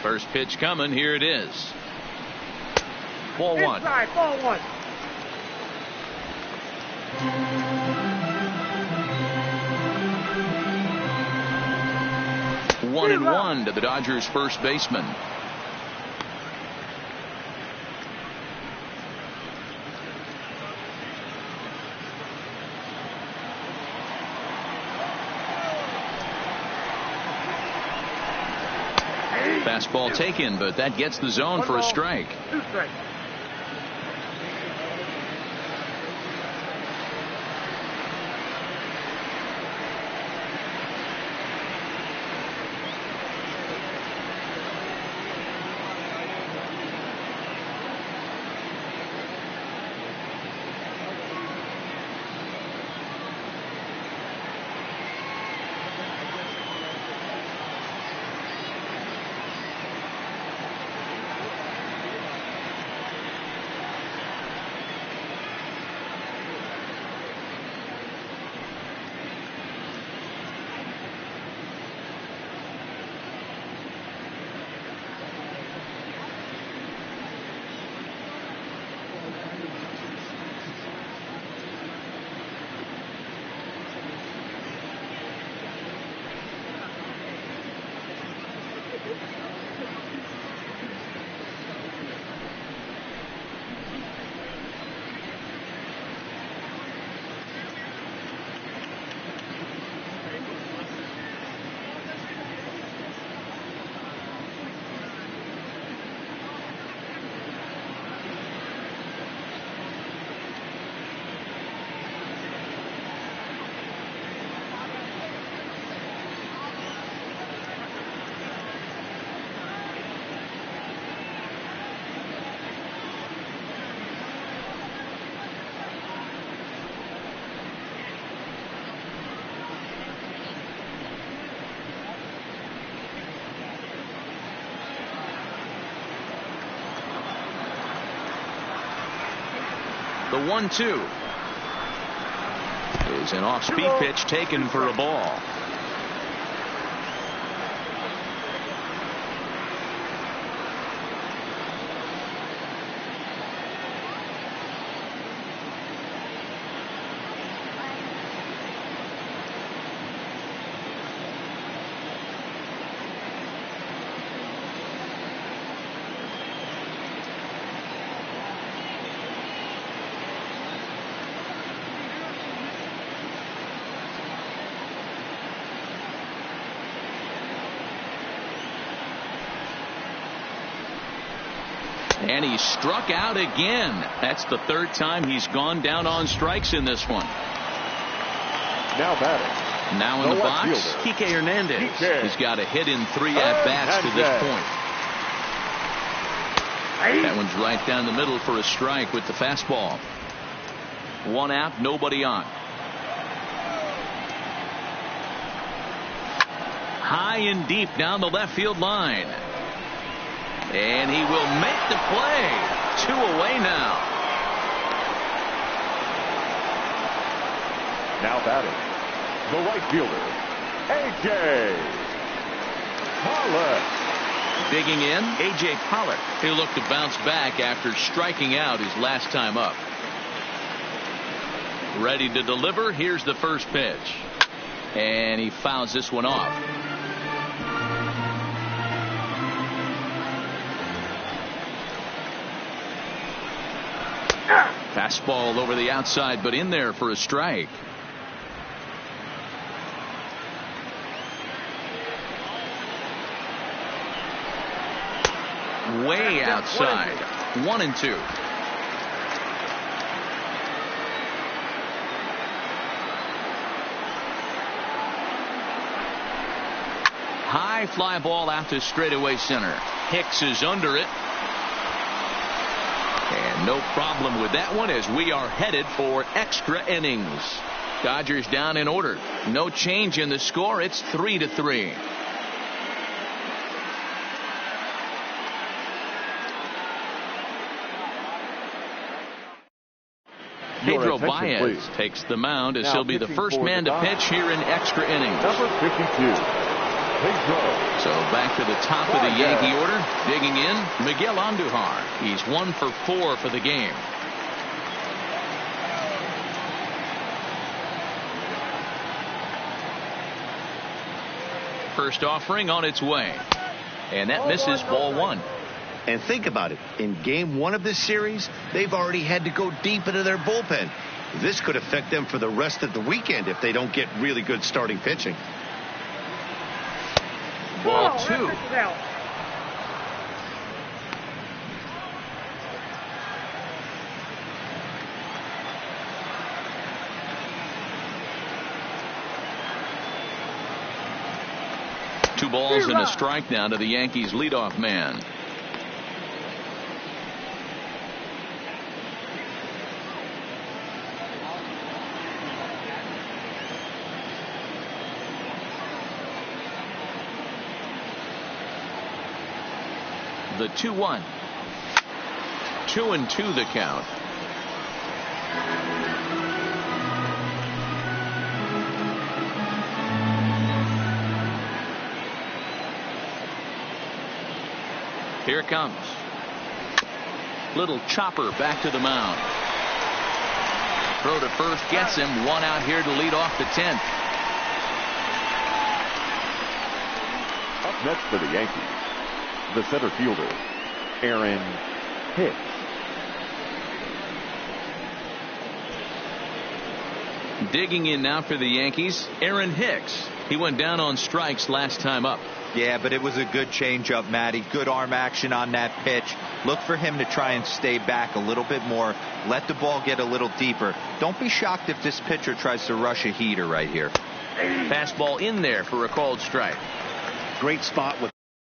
First pitch coming. Here it is. Ball one. Inside, ball one. 1-1 to the Dodgers first baseman. Fastball taken, but that gets the zone for a strike. 2 strikes. The 1-2 is an off-speed pitch taken for a ball. And he struck out again. That's the third time he's gone down on strikes in this one. Now batting. Now in the box, fielder. Kike Hernandez. Kike. He's got a hit in 3 at-bats to this point. That one's right down the middle for a strike with the fastball. 1 out, nobody on. High and deep down the left field line. And he will make the play. 2 away now. Now batting. The right fielder, A.J. Pollock. Digging in, A.J. Pollock. He'll look to bounce back after striking out his last time up. Ready to deliver. Here's the first pitch. And he fouls this one off. Fastball over the outside, but in there for a strike. Way outside. 1-2. High fly ball out to straightaway center. Hicks is under it. And no problem with that one as we are headed for extra innings. Dodgers down in order. No change in the score. It's 3-3. Pedro Baez takes the mound as he'll be the first man to pitch here in extra innings. Number 52. So back to the top of the Yankee order. Digging in, Miguel Andujar. He's 1 for 4 for the game. First offering on its way. And that misses ball 1. And think about it. In game 1 of this series, they've already had to go deep into their bullpen. This could affect them for the rest of the weekend if they don't get really good starting pitching. Ball 2. Two balls and a strike now to the Yankees leadoff man. The 2-1. 2-2 the count. Here it comes. Little chopper back to the mound. Throw to first gets him. One out here to lead off the 10th. Up next for the Yankees, the center fielder, Aaron Hicks. Digging in now for the Yankees, Aaron Hicks. He went down on strikes last time up. Yeah, but it was a good changeup, Matty. Good arm action on that pitch. Look for him to try and stay back a little bit more. Let the ball get a little deeper. Don't be shocked if this pitcher tries to rush a heater right here. Fastball in there for a called strike. Great spot with